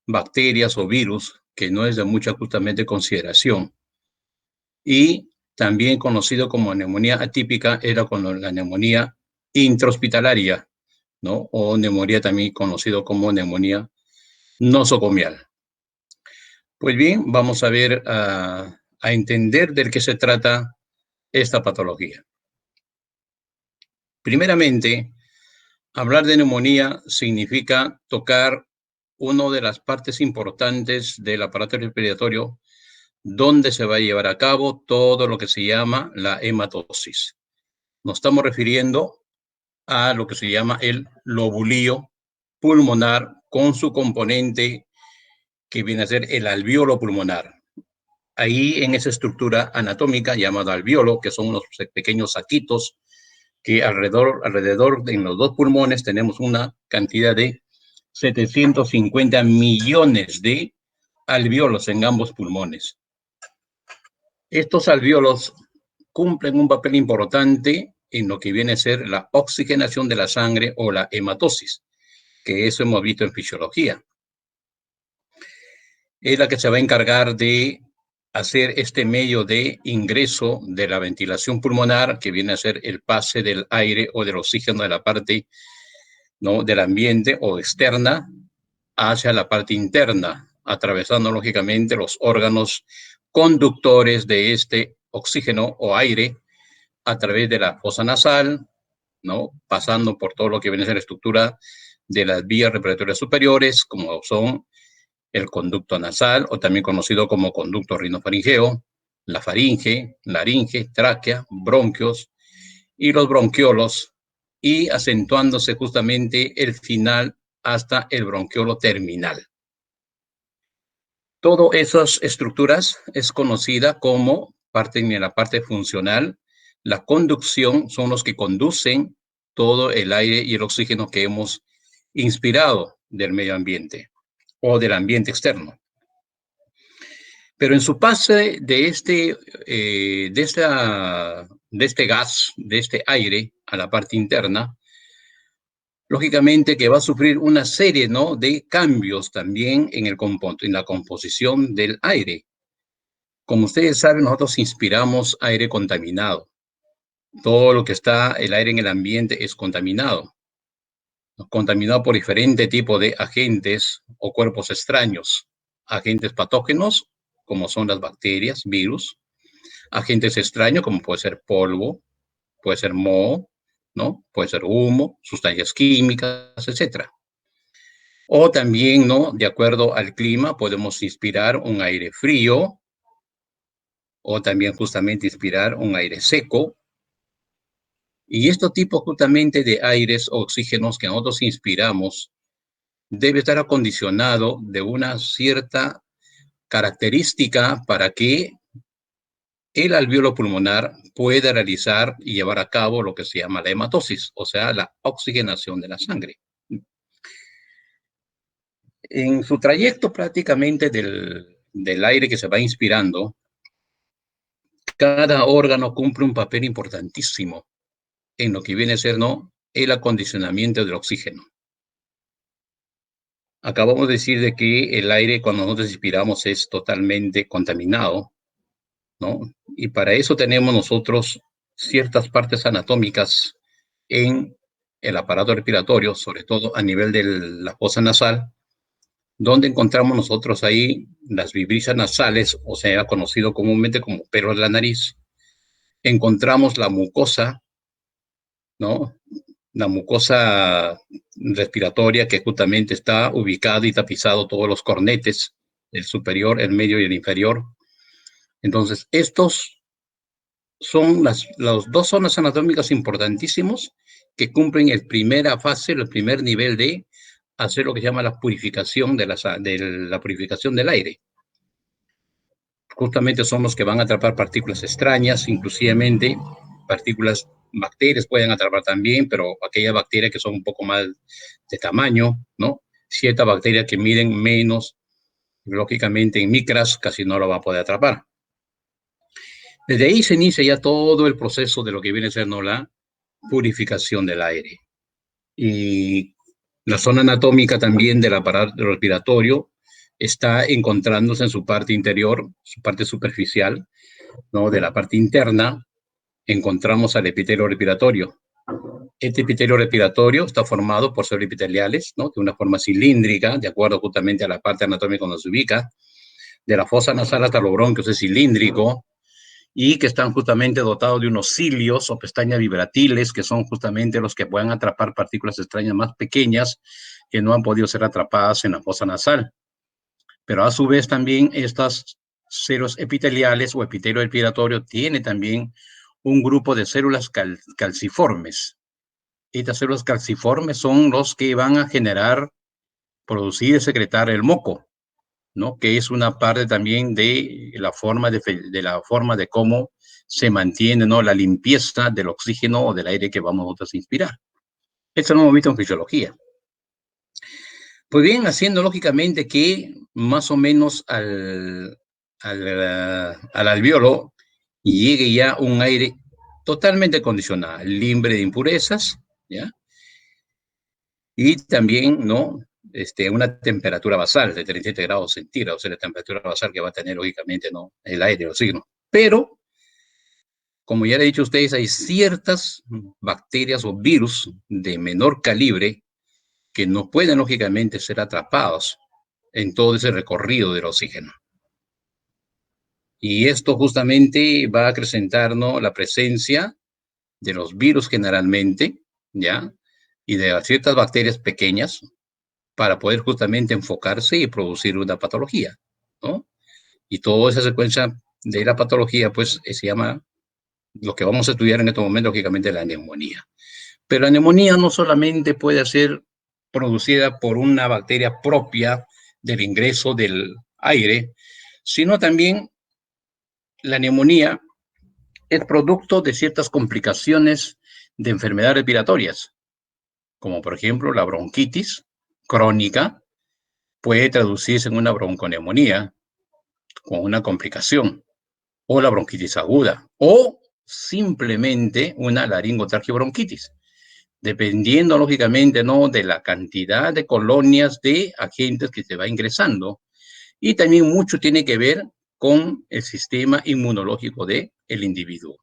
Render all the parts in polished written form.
bacterias o virus, que no es de mucha justamente consideración. Y también conocido como neumonía atípica era cuando la neumonía intrahospitalaria, ¿no? O neumonía también conocido como neumonía nosocomial. Pues bien, vamos a ver, a entender de qué se trata esta patología. Primeramente, hablar de neumonía significa tocar una de las partes importantes del aparato respiratorio donde se va a llevar a cabo todo lo que se llama la hematosis. Nos estamos refiriendo a lo que se llama el lobulillo pulmonar con su componente que viene a ser el alvéolo pulmonar. Ahí en esa estructura anatómica llamada alvéolo, que son unos pequeños saquitos que alrededor en los dos pulmones tenemos una cantidad de 750 millones de alvéolos en ambos pulmones. Estos alvéolos cumplen un papel importante en lo que viene a ser la oxigenación de la sangre o la hematosis, que eso hemos visto en fisiología. Es la que se va a encargar de hacer este medio de ingreso de la ventilación pulmonar, que viene a ser el pase del aire o del oxígeno de la parte, ¿no?, del ambiente o externa hacia la parte interna, atravesando lógicamente los órganos conductores de este oxígeno o aire a través de la fosa nasal, ¿no?, pasando por todo lo que viene a ser la estructura de las vías respiratorias superiores, como son el conducto nasal, o también conocido como conducto rinofaringeo, la faringe, laringe, tráquea, bronquios y los bronquiolos, y acentuándose justamente el final hasta el bronquiolo terminal. Todas esas estructuras es conocida como parte de la parte funcional. La conducción son los que conducen todo el aire y el oxígeno que hemos inspirado del medio ambiente o del ambiente externo. Pero en su pase de este gas, de este aire a la parte interna, lógicamente que va a sufrir una serie, ¿no?, de cambios también en la composición del aire. Como ustedes saben, nosotros inspiramos aire contaminado. Todo lo que está, el aire en el ambiente es contaminado. Contaminado por diferentes tipos de agentes o cuerpos extraños. Agentes patógenos, como son las bacterias, virus. Agentes extraños, como puede ser polvo, puede ser moho, ¿no?, puede ser humo, sustancias químicas, etcétera. O también, ¿no?, de acuerdo al clima, podemos inspirar un aire frío o también justamente inspirar un aire seco. Y estos tipos justamente de aires o oxígenos que nosotros inspiramos debe estar acondicionado de una cierta característica para que el alvéolo pulmonar pueda realizar y llevar a cabo lo que se llama la hematosis, o sea, la oxigenación de la sangre. En su trayecto prácticamente del aire que se va inspirando, cada órgano cumple un papel importantísimo en lo que viene a ser, ¿no?, el acondicionamiento del oxígeno. Acabamos de decir de que el aire cuando nosotros inspiramos es totalmente contaminado, ¿no? Y para eso tenemos nosotros ciertas partes anatómicas en el aparato respiratorio, sobre todo a nivel de la fosa nasal, donde encontramos nosotros ahí las vibrisas nasales, o sea, conocido comúnmente como pelo de la nariz. Encontramos la mucosa, ¿no? La mucosa respiratoria que justamente está ubicada y tapizado todos los cornetes, el superior, el medio y el inferior. Entonces, estos son las dos zonas anatómicas importantísimos que cumplen el primera fase, el primer nivel de hacer lo que se llama la purificación de la purificación del aire. Justamente son los que van a atrapar partículas extrañas, inclusivamente partículas, bacterias pueden atrapar también, pero aquellas bacterias que son un poco más de tamaño, ¿no? Ciertas bacterias que miden menos, lógicamente en micras casi no lo va a poder atrapar. Desde ahí se inicia ya todo el proceso de lo que viene siendo la purificación del aire. Y La zona anatómica también del aparato respiratorio está encontrándose en su parte interior, su parte superficial, ¿no? De la parte interna, encontramos al epitelio respiratorio. Este epitelio respiratorio está formado por células epiteliales, ¿no? De una forma cilíndrica, de acuerdo justamente a la parte anatómica donde se ubica. De la fosa nasal hasta los bronquios es cilíndrico, y que están justamente dotados de unos cilios o pestañas vibratiles, que son justamente los que pueden atrapar partículas extrañas más pequeñas que no han podido ser atrapadas en la fosa nasal. Pero a su vez también estas células epiteliales o epitelio respiratorio tiene también un grupo de células calciformes. Estas células calciformes son los que van a generar, producir y secretar el moco, ¿no? Que es una parte también de la forma de cómo se mantiene, ¿no? La limpieza del oxígeno o del aire que vamos nosotros a inspirar. Eso lo hemos visto en fisiología. Pues bien, haciendo lógicamente que más o menos al alveolo llegue ya un aire totalmente condicionado, libre de impurezas, ¿ya? Y también, ¿no? Una temperatura basal de 37 grados centígrados, es la temperatura basal que va a tener, lógicamente, ¿no? El aire, el oxígeno. Pero, como ya le he dicho a ustedes, hay ciertas bacterias o virus de menor calibre que no pueden, lógicamente, ser atrapados en todo ese recorrido del oxígeno. Y esto justamente va a acrecentar, ¿no? La presencia de los virus generalmente, ¿ya? Y de ciertas bacterias pequeñas, para poder justamente enfocarse y producir una patología, ¿no? Y toda esa secuencia de la patología, pues, se llama, lo que vamos a estudiar en este momento, lógicamente, la neumonía. Pero la neumonía no solamente puede ser producida por una bacteria propia del ingreso del aire, sino también la neumonía es producto de ciertas complicaciones de enfermedades respiratorias, como por ejemplo la bronquitis crónica, puede traducirse en una bronconeumonía con una complicación, o la bronquitis aguda, o simplemente una laringotraqueobronquitis, dependiendo lógicamente, ¿no? De la cantidad de colonias de agentes que se va ingresando, y también mucho tiene que ver con el sistema inmunológico del individuo,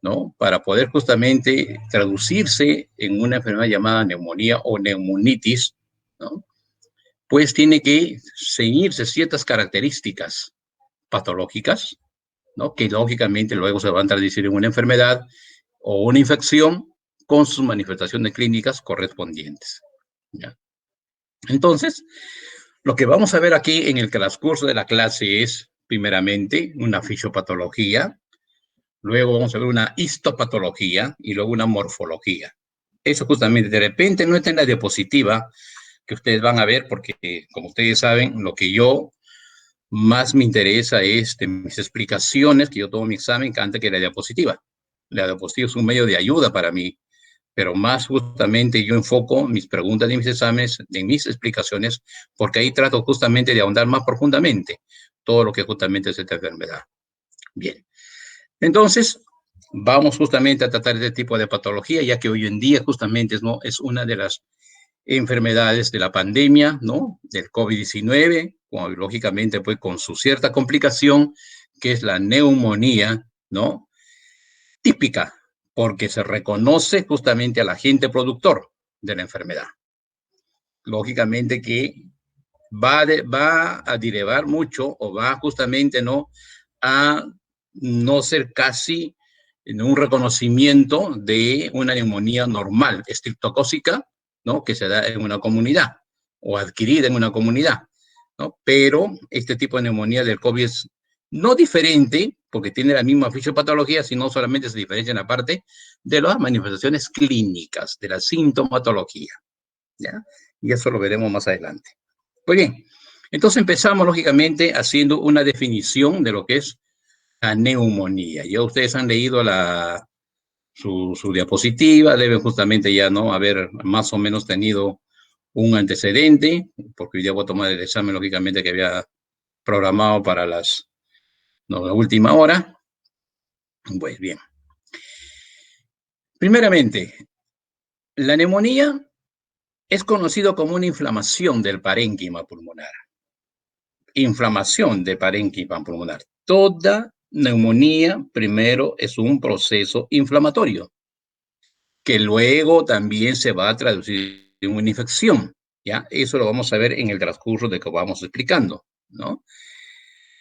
¿no? Para poder justamente traducirse en una enfermedad llamada neumonía o neumonitis, ¿no? Pues tiene que seguirse ciertas características patológicas, ¿no? Que lógicamente luego se van a traducir en una enfermedad o una infección con sus manifestaciones clínicas correspondientes, ¿ya? Entonces, lo que vamos a ver aquí en el transcurso de la clase es, primeramente, una fisiopatología, luego vamos a ver una histopatología y luego una morfología. Eso justamente, de repente no está en la diapositiva que ustedes van a ver, porque como ustedes saben, lo que yo más me interesa es de mis explicaciones, que yo tomo mi examen antes que la diapositiva. La diapositiva es un medio de ayuda para mí, pero más justamente yo enfoco mis preguntas de mis exámenes, de mis explicaciones, porque ahí trato justamente de ahondar más profundamente todo lo que justamente es esta enfermedad. Bien, entonces vamos justamente a tratar este tipo de patología, ya que hoy en día justamente ¿no? es una de las enfermedades de la pandemia, ¿no? Del COVID-19, lógicamente pues con su cierta complicación, que es la neumonía, ¿no? Típica, porque se reconoce justamente al agente productor de la enfermedad. Lógicamente que va a derivar mucho o va justamente, ¿no? A no ser casi en un reconocimiento de una neumonía normal, estrictocócica, ¿no? Que se da en una comunidad o adquirida en una comunidad, ¿no? Pero este tipo de neumonía del COVID es no diferente, porque tiene la misma fisiopatología, sino solamente se diferencia en la parte de las manifestaciones clínicas, de la sintomatología, ¿ya? Y eso lo veremos más adelante. Muy bien, entonces empezamos lógicamente haciendo una definición de lo que es la neumonía. Ya ustedes han leído su diapositiva, deben justamente ya no haber más o menos tenido un antecedente, porque hoy día voy a tomar el examen lógicamente que había programado para la última hora. Pues bien, primeramente, la neumonía Es conocido como una inflamación del parénquima pulmonar. Inflamación de parénquima pulmonar. Toda neumonía primero es un proceso inflamatorio, que luego también se va a traducir en una infección. ¿Ya? Eso lo vamos a ver en el transcurso de que vamos explicando, ¿no?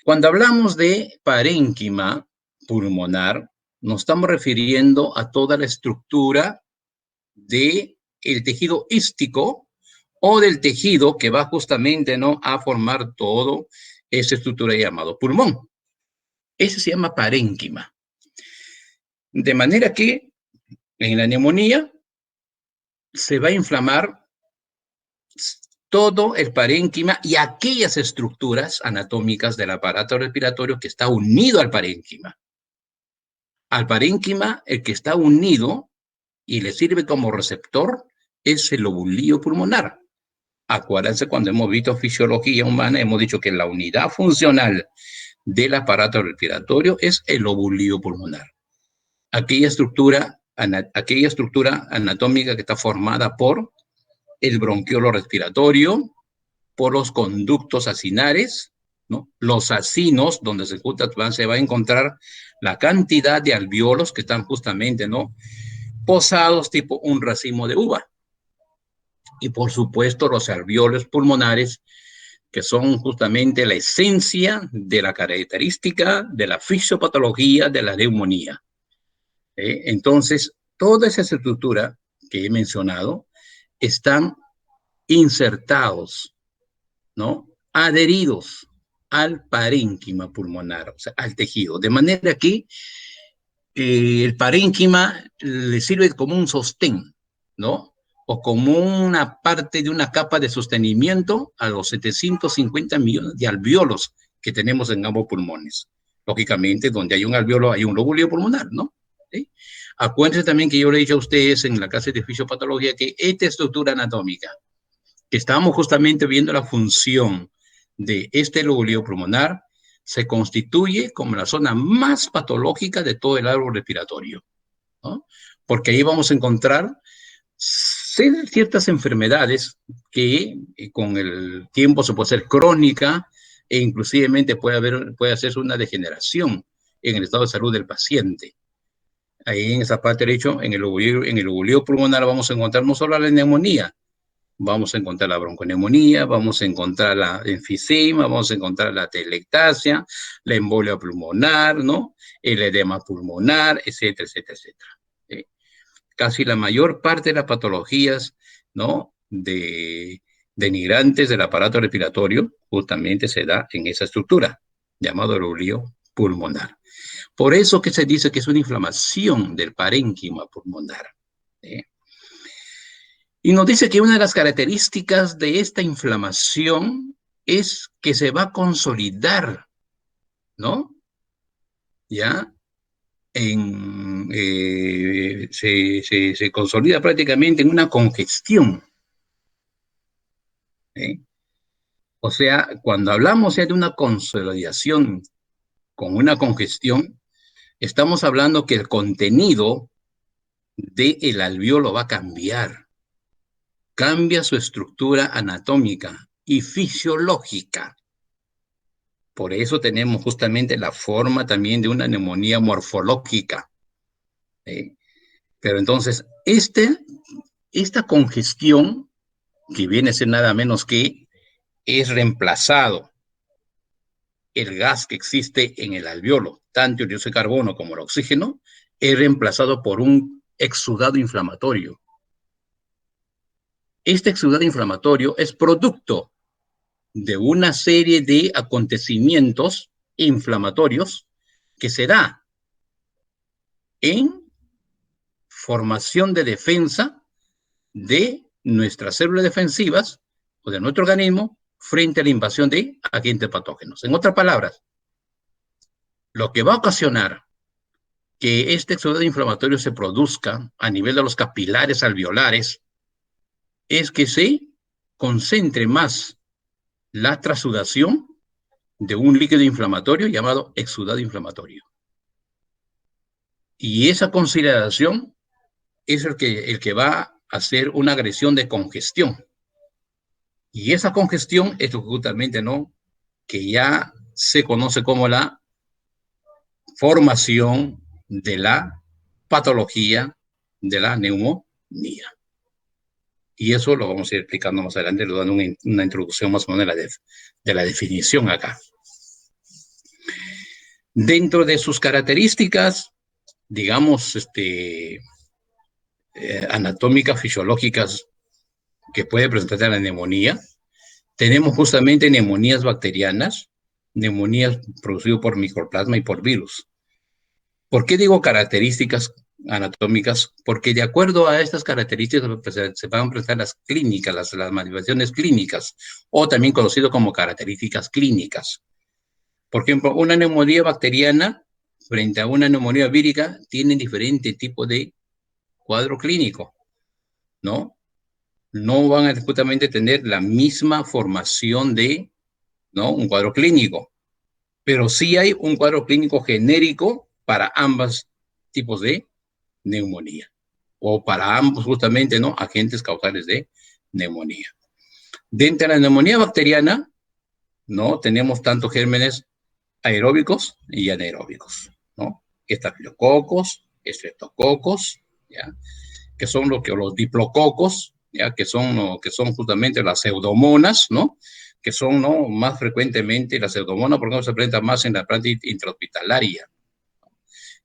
Cuando hablamos de parénquima pulmonar, nos estamos refiriendo a toda la estructura del tejido ístico o del tejido que va justamente, ¿no?, a formar todo esa estructura llamado pulmón. Ese se llama parénquima. De manera que en la neumonía se va a inflamar todo el parénquima y aquellas estructuras anatómicas del aparato respiratorio que está unido al parénquima. Al parénquima, el que está unido y le sirve como receptor es el lobulillo pulmonar. Acuérdense, cuando hemos visto fisiología humana, hemos dicho que la unidad funcional del aparato respiratorio es el lobulillo pulmonar. Aquella estructura anatómica que está formada por el bronquiolo respiratorio, por los conductos acinares, ¿no? Los acinos, donde se va a encontrar la cantidad de alvéolos que están justamente, ¿no?, posados tipo un racimo de uva. Y por supuesto los alvéolos pulmonares, que son justamente la esencia de la característica de la fisiopatología de la neumonía. Entonces, toda esa estructura que he mencionado están insertados, ¿no?, adheridos al parénquima pulmonar, o sea, al tejido, de manera que el parénquima le sirve como un sostén, ¿no?, o como una parte de una capa de sostenimiento a los 750 millones de alvéolos que tenemos en ambos pulmones. Lógicamente, donde hay un alvéolo hay un lóbulo pulmonar, ¿no? ¿Sí? Acuérdense también que yo le he dicho a ustedes en la clase de fisiopatología que esta estructura anatómica, que estábamos justamente viendo la función de este lóbulo pulmonar, se constituye como la zona más patológica de todo el árbol respiratorio, ¿no? Porque ahí vamos a encontrar ciertas enfermedades que con el tiempo se puede hacer crónica e inclusivemente puede hacerse una degeneración en el estado de salud del paciente. Ahí en esa parte derecha, en el lóbulo pulmonar vamos a encontrar no solo la neumonía, vamos a encontrar la bronconeumonía, vamos a encontrar la enfisema, vamos a encontrar la telectasia, la embolia pulmonar, ¿no?, el edema pulmonar, etcétera, etcétera, etcétera. Casi la mayor parte de las patologías, ¿no?, denigrantes del aparato respiratorio justamente se da en esa estructura, llamado lóbulo pulmonar. Por eso que se dice que es una inflamación del parénquima pulmonar. Y nos dice que una de las características de esta inflamación es que se va a consolidar, ¿no?, ya se consolida prácticamente en una congestión. O sea, cuando hablamos ya de una consolidación con una congestión, estamos hablando que el contenido del alvéolo va a cambiar. Cambia su estructura anatómica y fisiológica. Por eso tenemos justamente la forma también de una neumonía morfológica. Pero entonces, esta congestión, que viene a ser nada menos que es reemplazado el gas que existe en el alvéolo, tanto el dióxido de carbono como el oxígeno, es reemplazado por un exudado inflamatorio. Este exudado inflamatorio es producto de una serie de acontecimientos inflamatorios que se da en formación de defensa de nuestras células defensivas o de nuestro organismo frente a la invasión de agentes patógenos. En otras palabras, lo que va a ocasionar que este exudado inflamatorio se produzca a nivel de los capilares alveolares es que se concentre más la transudación de un líquido inflamatorio llamado exudado inflamatorio. Y esa consideración es el que va hacer una agresión de congestión. Y esa congestión es justamente, ¿no?, que ya se conoce como la formación de la patología de la neumonía. Y eso lo vamos a ir explicando más adelante, le dando una introducción más o menos de la definición acá. Dentro de sus características, digamos, anatómicas, fisiológicas, que puede presentarse la neumonía, tenemos justamente neumonías bacterianas, neumonías producidas por micoplasma y por virus. ¿Por qué digo características anatómicas? Porque de acuerdo a estas características se van a presentar las clínicas, las manifestaciones clínicas, o también conocido como características clínicas. Por ejemplo, una neumonía bacteriana frente a una neumonía vírica tienen diferente tipo de cuadro clínico, ¿no? No van a justamente tener la misma formación de, ¿no?, un cuadro clínico, pero sí hay un cuadro clínico genérico para ambos tipos de neumonía, o para ambos justamente, ¿no?, agentes causales de neumonía. Dentro de la neumonía bacteriana, ¿no?, tenemos tanto gérmenes aeróbicos y anaeróbicos, ¿no? Estafilococos, estreptococos, ¿ya?, que son los diplococos, ¿ya?, que son justamente las pseudomonas, ¿no?, que son, ¿no?, más frecuentemente la pseudomonas, porque no se presenta más en la planta intrahospitalaria.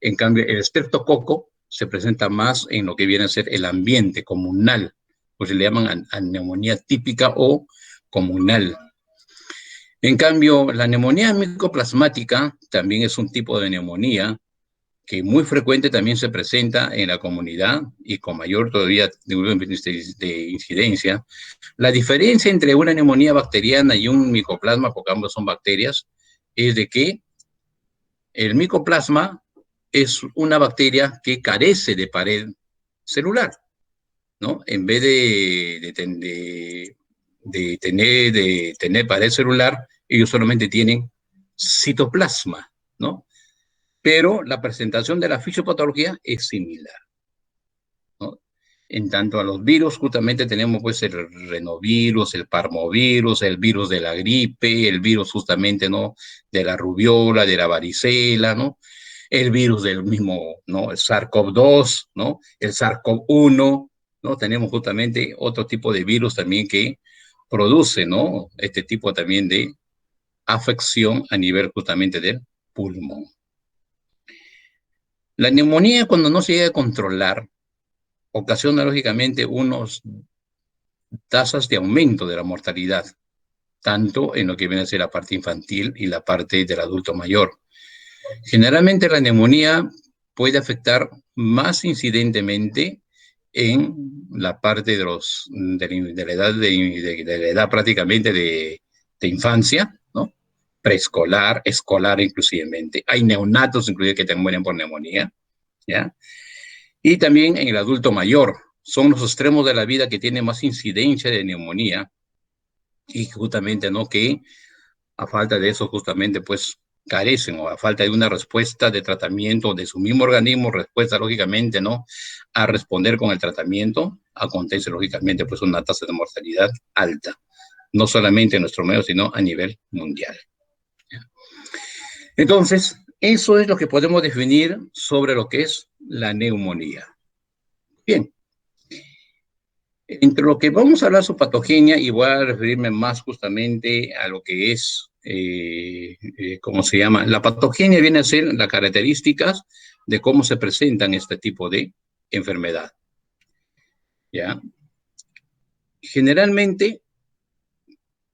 En cambio, el estreptococo se presenta más en lo que viene a ser el ambiente comunal, pues se le llaman a neumonía típica o comunal. En cambio, la neumonía micoplasmática también es un tipo de neumonía que muy frecuente también se presenta en la comunidad y con mayor todavía de incidencia. La diferencia entre una neumonía bacteriana y un micoplasma, porque ambos son bacterias, es de que el micoplasma es una bacteria que carece de pared celular, ¿no? En vez de tener pared celular, ellos solamente tienen citoplasma, ¿no? Pero la presentación de la fisiopatología es similar, ¿no? En tanto a los virus, justamente tenemos pues el renovirus, el parmovirus, el virus de la gripe, el virus justamente, ¿no?, de la rubiola, de la varicela, ¿no?, el virus del mismo, ¿no?, el SARS-CoV-2, ¿no?, el SARS-CoV-1, ¿no? Tenemos justamente otro tipo de virus también que produce, ¿no?, este tipo también de afección a nivel justamente del pulmón. La neumonía, cuando no se llega a controlar, ocasiona lógicamente unos tasas de aumento de la mortalidad, tanto en lo que viene a ser la parte infantil y la parte del adulto mayor. Generalmente la neumonía puede afectar más incidentemente en la parte de la edad prácticamente de infancia, ¿no?, preescolar, escolar inclusivamente. Hay neonatos inclusive que te mueren por neumonía, ¿ya? Y también en el adulto mayor. Son los extremos de la vida que tienen más incidencia de neumonía y justamente, ¿no?, que a falta de eso justamente pues carecen, o a falta de una respuesta de tratamiento de su mismo organismo, respuesta lógicamente, ¿no?, a responder con el tratamiento, acontece lógicamente pues una tasa de mortalidad alta, no solamente en nuestro medio, sino a nivel mundial. Entonces, eso es lo que podemos definir sobre lo que es la neumonía. Bien. Entre lo que vamos a hablar su patogenia, y voy a referirme más justamente a lo que es, ¿cómo se llama? La patogenia viene a ser las características de cómo se presentan este tipo de enfermedad, ¿ya? Generalmente,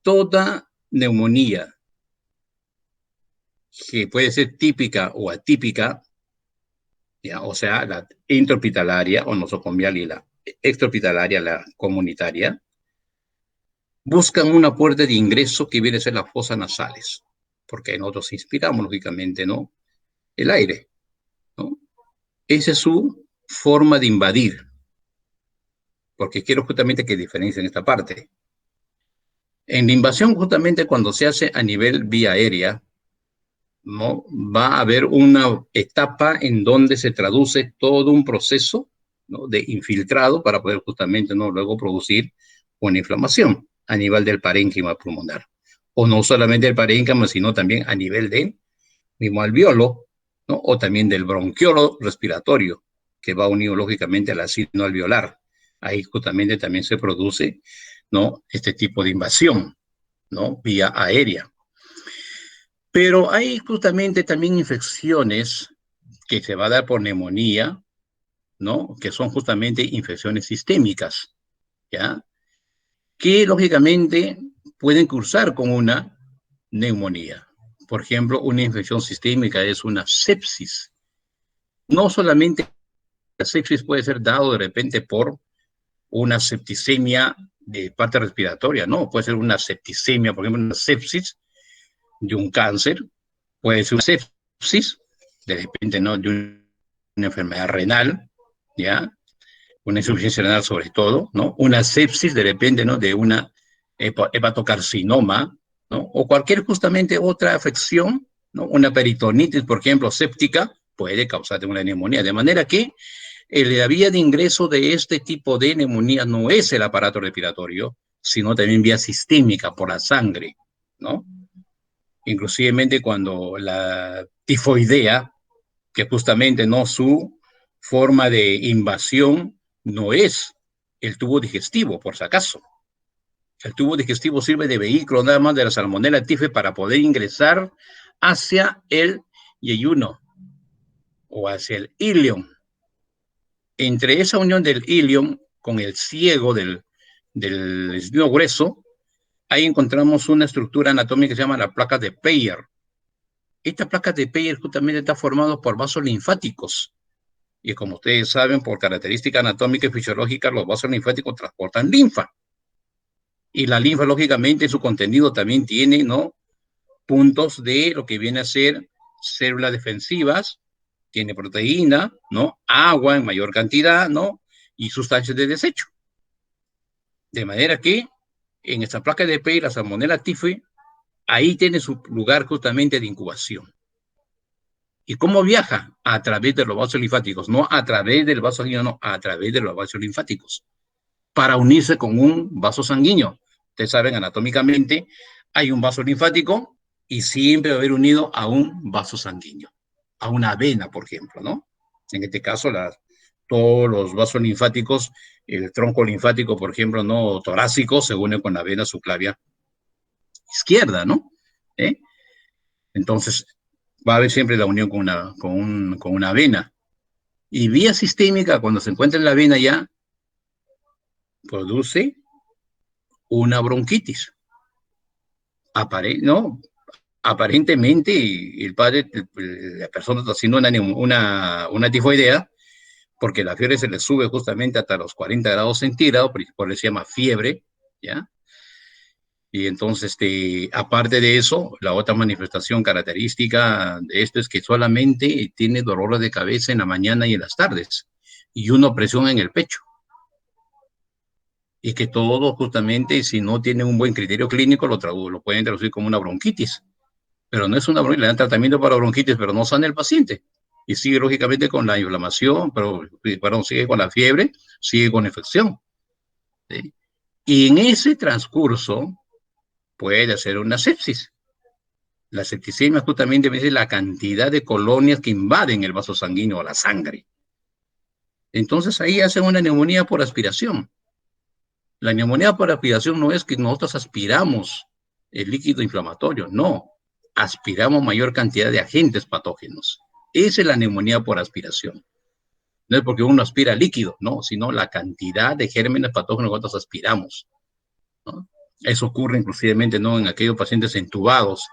toda neumonía, que puede ser típica o atípica, ¿ya?, o sea, la intrahospitalaria o nosocomial y la extrahospitalaria, la comunitaria, buscan una puerta de ingreso que viene a ser las fosas nasales, porque nosotros inspiramos, lógicamente, ¿no?, el aire, ¿no? Esa es su forma de invadir, porque quiero justamente que diferencien esta parte. En la invasión, justamente cuando se hace a nivel vía aérea, ¿no?, va a haber una etapa en donde se traduce todo un proceso ¿no? De infiltrado para poder justamente, ¿no? Luego producir una inflamación a nivel del parénquima pulmonar. O no solamente el parénquima, sino también a nivel del mismo alveolo, ¿no? O también del bronquiolo respiratorio, que va unido lógicamente al ácido alveolar. Ahí justamente también se produce, ¿no? Este tipo de invasión, ¿no? Vía aérea. Pero hay justamente también infecciones que se va a dar por neumonía, ¿no? Que son justamente infecciones sistémicas, ¿ya? Que lógicamente pueden cursar con una neumonía. Por ejemplo, una infección sistémica es una sepsis. No solamente la sepsis puede ser dado de repente por una septicemia de parte respiratoria, no, puede ser una septicemia, por ejemplo, una sepsis de un cáncer, puede ser una sepsis de repente, ¿no? De una enfermedad renal, ¿ya? Una insuficiencia renal sobre todo, ¿no? Una sepsis de repente, ¿no? De una hepatocarcinoma, ¿no? O cualquier justamente otra afección, ¿no? Una peritonitis, por ejemplo, séptica, puede causarte una neumonía. De manera que la vía de ingreso de este tipo de neumonía no es el aparato respiratorio, sino también vía sistémica por la sangre, ¿no? Inclusivemente cuando la tifoidea, que justamente no su forma de invasión no es el tubo digestivo, por si acaso. El tubo digestivo sirve de vehículo nada más de la salmonella tife para poder ingresar hacia el yeyuno o hacia el ilion. Entre esa unión del ilion con el ciego del intestino grueso, ahí encontramos una estructura anatómica que se llama la placa de Peyer. Esta placa de Peyer justamente está formada por vasos linfáticos. Y como ustedes saben, por característica anatómica y fisiológica, los vasos linfáticos transportan linfa. Y la linfa, lógicamente, su contenido también tiene, ¿no? Puntos de lo que viene a ser células defensivas, tiene proteína, ¿no? Agua en mayor cantidad, ¿no? Y sustancias de desecho. De manera que en esta placa de Peyer, la Salmonella typhi, ahí tiene su lugar justamente de incubación. ¿Y cómo viaja? A través de los vasos linfáticos, no a través del vaso sanguíneo, no, a través de los vasos linfáticos, para unirse con un vaso sanguíneo. Ustedes saben, anatómicamente, hay un vaso linfático y siempre va a haber unido a un vaso sanguíneo, a una vena, por ejemplo, ¿no? En este caso, todos los vasos linfáticos, el tronco linfático, por ejemplo, no torácico, se une con la vena subclavia izquierda, ¿no? ¿Eh? Entonces, va a haber siempre la unión con una vena. Y vía sistémica, cuando se encuentra en la vena ya, produce una bronquitis. ¿No? Aparentemente, el padre, la persona está haciendo una tifoidea, porque la fiebre se le sube justamente hasta los 40 grados centígrados, por eso se llama fiebre, ¿ya? Y entonces, aparte de eso, la otra manifestación característica de esto es que solamente tiene dolor de cabeza en la mañana y en las tardes, y una opresión en el pecho. Y que todo justamente, si no tiene un buen criterio clínico, lo pueden traducir como una bronquitis. Pero no es una bronquitis, le dan tratamiento para bronquitis, pero no sana el paciente. Y sigue lógicamente con la inflamación, pero sigue con la fiebre, sigue con la infección. ¿Sí? Y en ese transcurso puede hacer una sepsis. La septicemia justamente es la cantidad de colonias que invaden el vaso sanguíneo o la sangre. Entonces ahí hacen una neumonía por aspiración. La neumonía por aspiración no es que nosotros aspiramos el líquido inflamatorio, no. Aspiramos mayor cantidad de agentes patógenos. Esa es la neumonía por aspiración. No es porque uno aspira líquido, no, sino la cantidad de gérmenes patógenos que nosotros aspiramos, ¿no? Eso ocurre inclusivamente, ¿no? En aquellos pacientes entubados,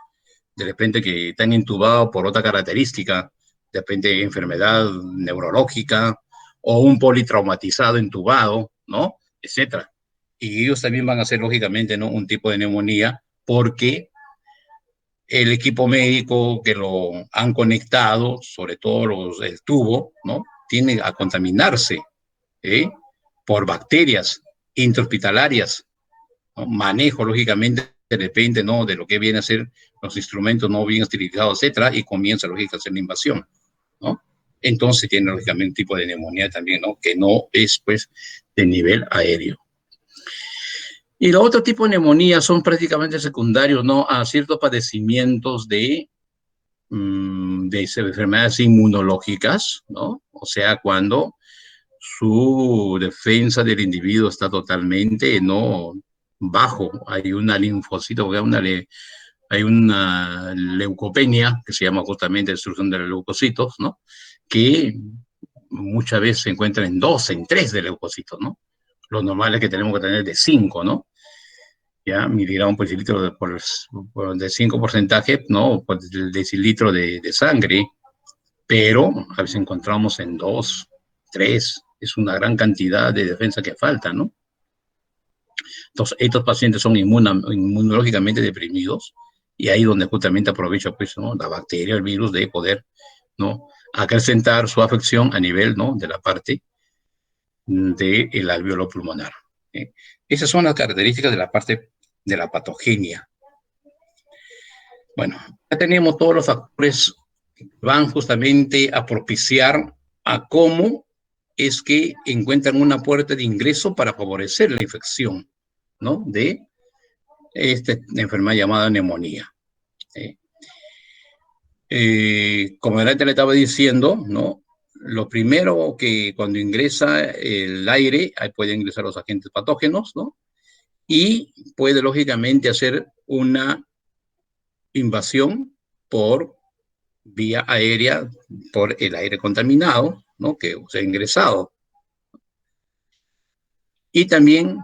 de repente que están intubados por otra característica, de repente enfermedad neurológica o un politraumatizado entubado, ¿no? Etcétera. Y ellos también van a hacer, lógicamente, ¿no? Un tipo de neumonía porque el equipo médico que lo han conectado, sobre todo el tubo, ¿no? Tiene a contaminarse, ¿eh? Por bacterias intrahospitalarias, ¿no? Manejo, lógicamente, de repente, ¿no? De lo que viene a ser los instrumentos no bien esterilizados, etcétera, y comienza, lógicamente, a hacer la invasión, ¿no? entonces tiene lógicamente un tipo de neumonía también, ¿no? Que no es, pues, de nivel aéreo. Y los otros tipos de neumonía son prácticamente secundarios, ¿no? A ciertos padecimientos de enfermedades inmunológicas, ¿no? O sea, cuando su defensa del individuo está totalmente, ¿no? Bajo. Hay una linfocito, hay una leucopenia, que se llama justamente destrucción de los leucocitos, ¿no? Que muchas veces se encuentra en 2, en 3 de leucocitos, ¿no? Lo normal es que tenemos que tener de 5, ¿no? Ya, miligramos por decilitro de 5%, ¿no? Por decilitro de sangre, pero a veces encontramos en 2, 3, es una gran cantidad de defensa que falta, ¿no? Entonces, estos pacientes son inmunológicamente deprimidos y ahí donde justamente aprovecha, pues, ¿no? La bacteria, el virus, de poder, ¿no? Acrecentar su afección a nivel, ¿no? De la parte del alveolo pulmonar. ¿Eh? Esas son las características de la parte de la patogenia. Bueno, ya tenemos todos los factores que van justamente a propiciar a cómo es que encuentran una puerta de ingreso para favorecer la infección, ¿no? De esta enfermedad llamada neumonía. ¿Eh? Como antes le estaba diciendo, ¿no? Lo primero que cuando ingresa el aire, ahí pueden ingresar los agentes patógenos, ¿no? Y puede lógicamente hacer una invasión por vía aérea, por el aire contaminado, ¿no? Que se ha ingresado. Y también,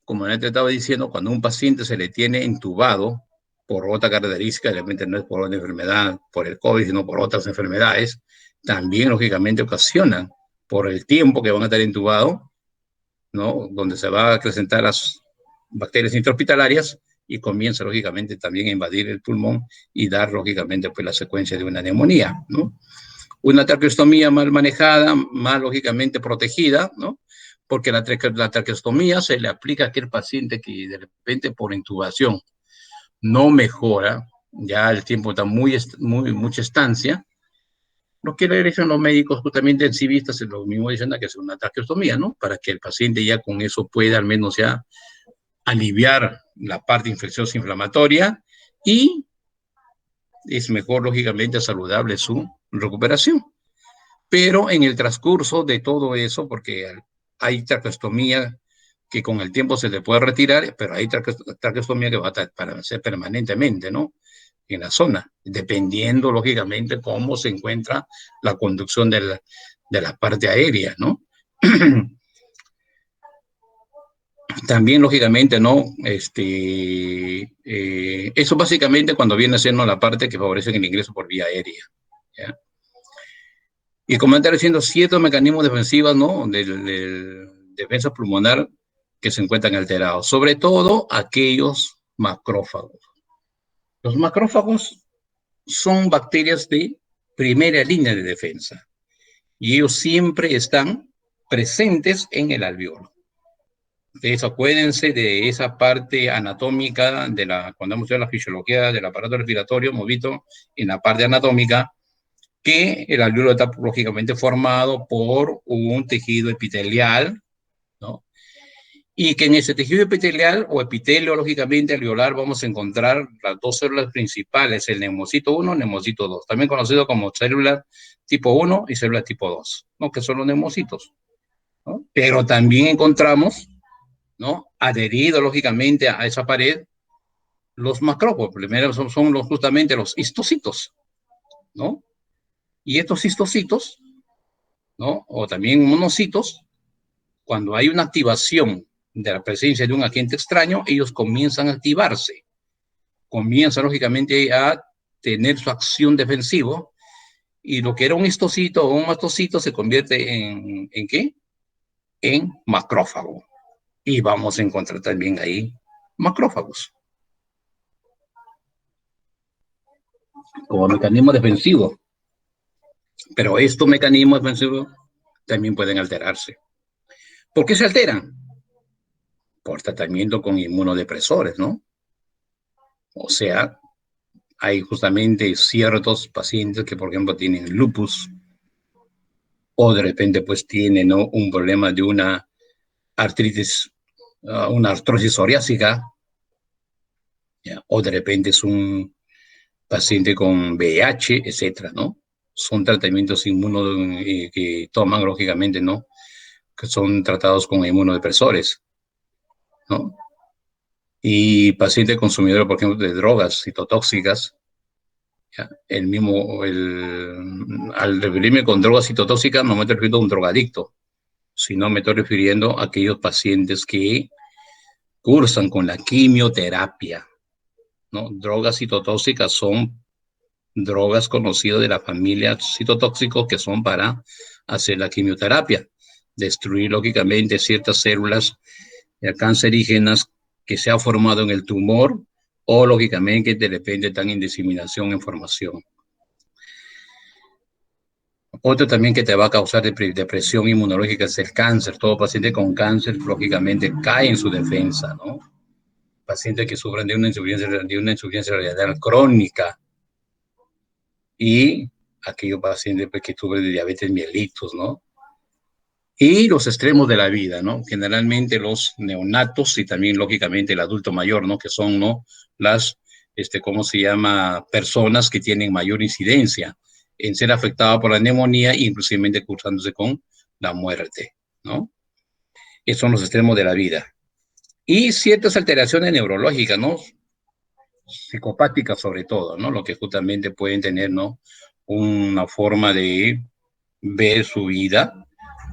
como antes estaba diciendo, cuando un paciente se le tiene intubado por otra característica, realmente no es por una enfermedad, por el COVID, sino por otras enfermedades, también lógicamente ocasionan, por el tiempo que van a estar intubados, ¿no? Donde se va a acrecentar las bacterias intrahospitalarias y comienza lógicamente también a invadir el pulmón y dar lógicamente pues la secuencia de una neumonía, ¿no? Una traqueostomía mal manejada, mal lógicamente protegida, ¿no? Porque la traqueostomía se le aplica a aquel paciente que de repente por intubación no mejora, ya el tiempo está mucha estancia. Lo que le dicen los médicos justamente intensivistas, lo mismo dicen que es una traqueostomía, ¿no? Para que el paciente ya con eso pueda al menos ya aliviar la parte infecciosa inflamatoria y es mejor, lógicamente, saludable su recuperación. Pero en el transcurso de todo eso, porque hay traqueostomía que con el tiempo se le puede retirar, pero hay traqueostomía que va a permanecer permanentemente, ¿no? En la zona, dependiendo, lógicamente, cómo se encuentra la conducción de la parte aérea, ¿no? También, lógicamente, ¿no? Eso básicamente cuando viene siendo la parte que favorece el ingreso por vía aérea, ¿ya? Y como estar diciendo, ciertos mecanismos defensivos, ¿no? Del defensa pulmonar que se encuentran alterados, sobre todo aquellos macrófagos. Los macrófagos son bacterias de primera línea de defensa y ellos siempre están presentes en el alveolo. Entonces, acuérdense de esa parte anatómica, cuando hemos hecho la fisiología del aparato respiratorio, hemos visto en la parte anatómica que el alveolo está lógicamente formado por un tejido epitelial, ¿no? Y que en ese tejido epitelial o epitelio, lógicamente, alveolar, vamos a encontrar las dos células principales, el neumocito 1, neumocito 2, también conocido como células tipo 1 y células tipo 2, ¿no? Que son los neumocitos, ¿no? Pero también encontramos, ¿no? Adherido, lógicamente, a esa pared, los macrófagos. Primero son justamente los histocitos, ¿no? Y estos histocitos, ¿no? O también monocitos, cuando hay una activación de la presencia de un agente extraño, ellos comienzan a activarse, comienzan lógicamente a tener su acción defensiva y lo que era un histocito o un mastocito se convierte ¿en qué? En macrófago. Y vamos a encontrar también ahí macrófagos como mecanismo defensivo. Pero estos mecanismos defensivos también pueden alterarse. ¿Por qué se alteran? Por tratamiento con inmunodepresores, ¿no? O sea, hay justamente ciertos pacientes que, por ejemplo, tienen lupus, o de repente pues tiene, ¿no?, un problema de una artritis, una artrosis psoriásica, ¿ya? O de repente es un paciente con VIH, etcétera, ¿no? Son tratamientos que toman, lógicamente, ¿no?, que son tratados con inmunodepresores, ¿no? Y paciente consumidor, por ejemplo, de drogas citotóxicas, ¿ya? Al referirme con drogas citotóxicas, no me estoy refiriendo a un drogadicto, sino me estoy refiriendo a aquellos pacientes que cursan con la quimioterapia, ¿no? Drogas citotóxicas son drogas conocidas de la familia citotóxicos que son para hacer la quimioterapia, destruir lógicamente ciertas células cancerígenas que se ha formado en el tumor o lógicamente de repente están en diseminación en formación. Otro también que te va a causar depresión inmunológica es el cáncer. Todo paciente con cáncer lógicamente cae en su defensa, ¿no? Pacientes que sufren de una insuficiencia renal crónica y aquellos pacientes pues, que sufren de diabetes mellitus, ¿no? Y los extremos de la vida, ¿no? Generalmente los neonatos y también, lógicamente, el adulto mayor, ¿no? Que son, ¿no?, las, ¿cómo se llama? Personas que tienen mayor incidencia en ser afectadas por la neumonía e inclusive cursándose con la muerte, ¿no? Esos son los extremos de la vida. Y ciertas alteraciones neurológicas, ¿no? Psicopáticas sobre todo, ¿no? Lo que justamente pueden tener, ¿no?, una forma de ver su vida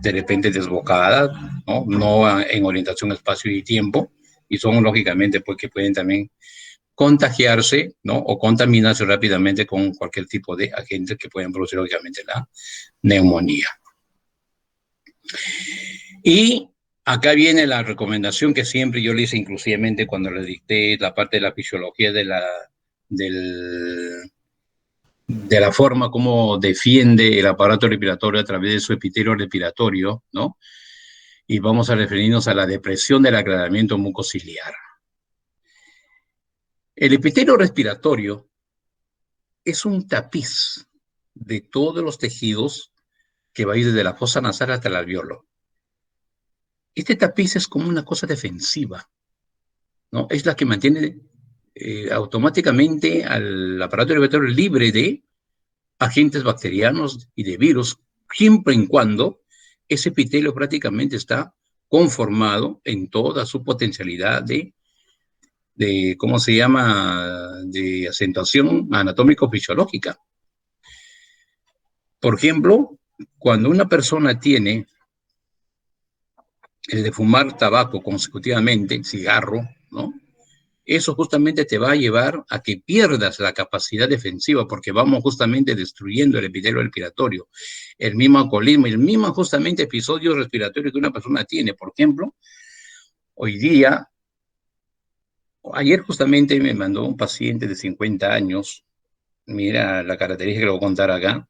de repente desbocada, ¿no? No en orientación espacio y tiempo, y son lógicamente pues que pueden también contagiarse, ¿no?, o contaminarse rápidamente con cualquier tipo de agentes que pueden producir lógicamente la neumonía. Y acá viene la recomendación que siempre yo le hice inclusivamente cuando le dicté la parte de la fisiología del, de la forma como defiende el aparato respiratorio a través de su epitelio respiratorio, ¿no? Y vamos a referirnos a la depresión del aclaramiento mucociliar. El epitelio respiratorio es un tapiz de todos los tejidos que va a ir desde la fosa nasal hasta el alveolo. Este tapiz es como una cosa defensiva, ¿no? Es la que mantiene automáticamente al aparato respiratorio libre de agentes bacterianos y de virus, siempre y cuando ese epitelio prácticamente está conformado en toda su potencialidad ¿cómo se llama?, de acentuación anatómico-fisiológica. Por ejemplo, cuando una persona tiene el de fumar tabaco consecutivamente, cigarro, ¿no?, eso justamente te va a llevar a que pierdas la capacidad defensiva porque vamos justamente destruyendo el epitelio respiratorio, el mismo alcoholismo, el mismo justamente episodio respiratorio que una persona tiene. Por ejemplo, hoy día, ayer justamente me mandó un paciente de 50 años, mira la característica que lo voy a contar acá,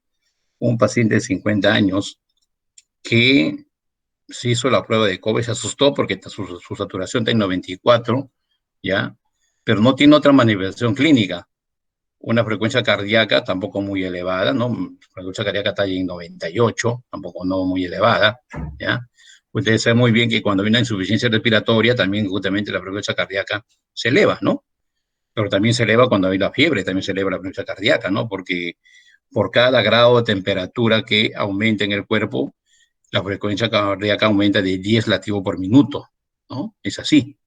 un paciente de 50 años que se hizo la prueba de COVID, se asustó porque su saturación está en 94, ¿ya? Pero no tiene otra manifestación clínica. Una frecuencia cardíaca tampoco muy elevada, ¿no? La frecuencia cardíaca está en 98, tampoco no muy elevada, ¿ya? Ustedes saben muy bien que cuando hay una insuficiencia respiratoria, también justamente la frecuencia cardíaca se eleva, ¿no? Pero también se eleva cuando hay la fiebre, también se eleva la frecuencia cardíaca, ¿no? Porque por cada grado de temperatura que aumenta en el cuerpo, la frecuencia cardíaca aumenta de 10 latidos por minuto, ¿no? Es así.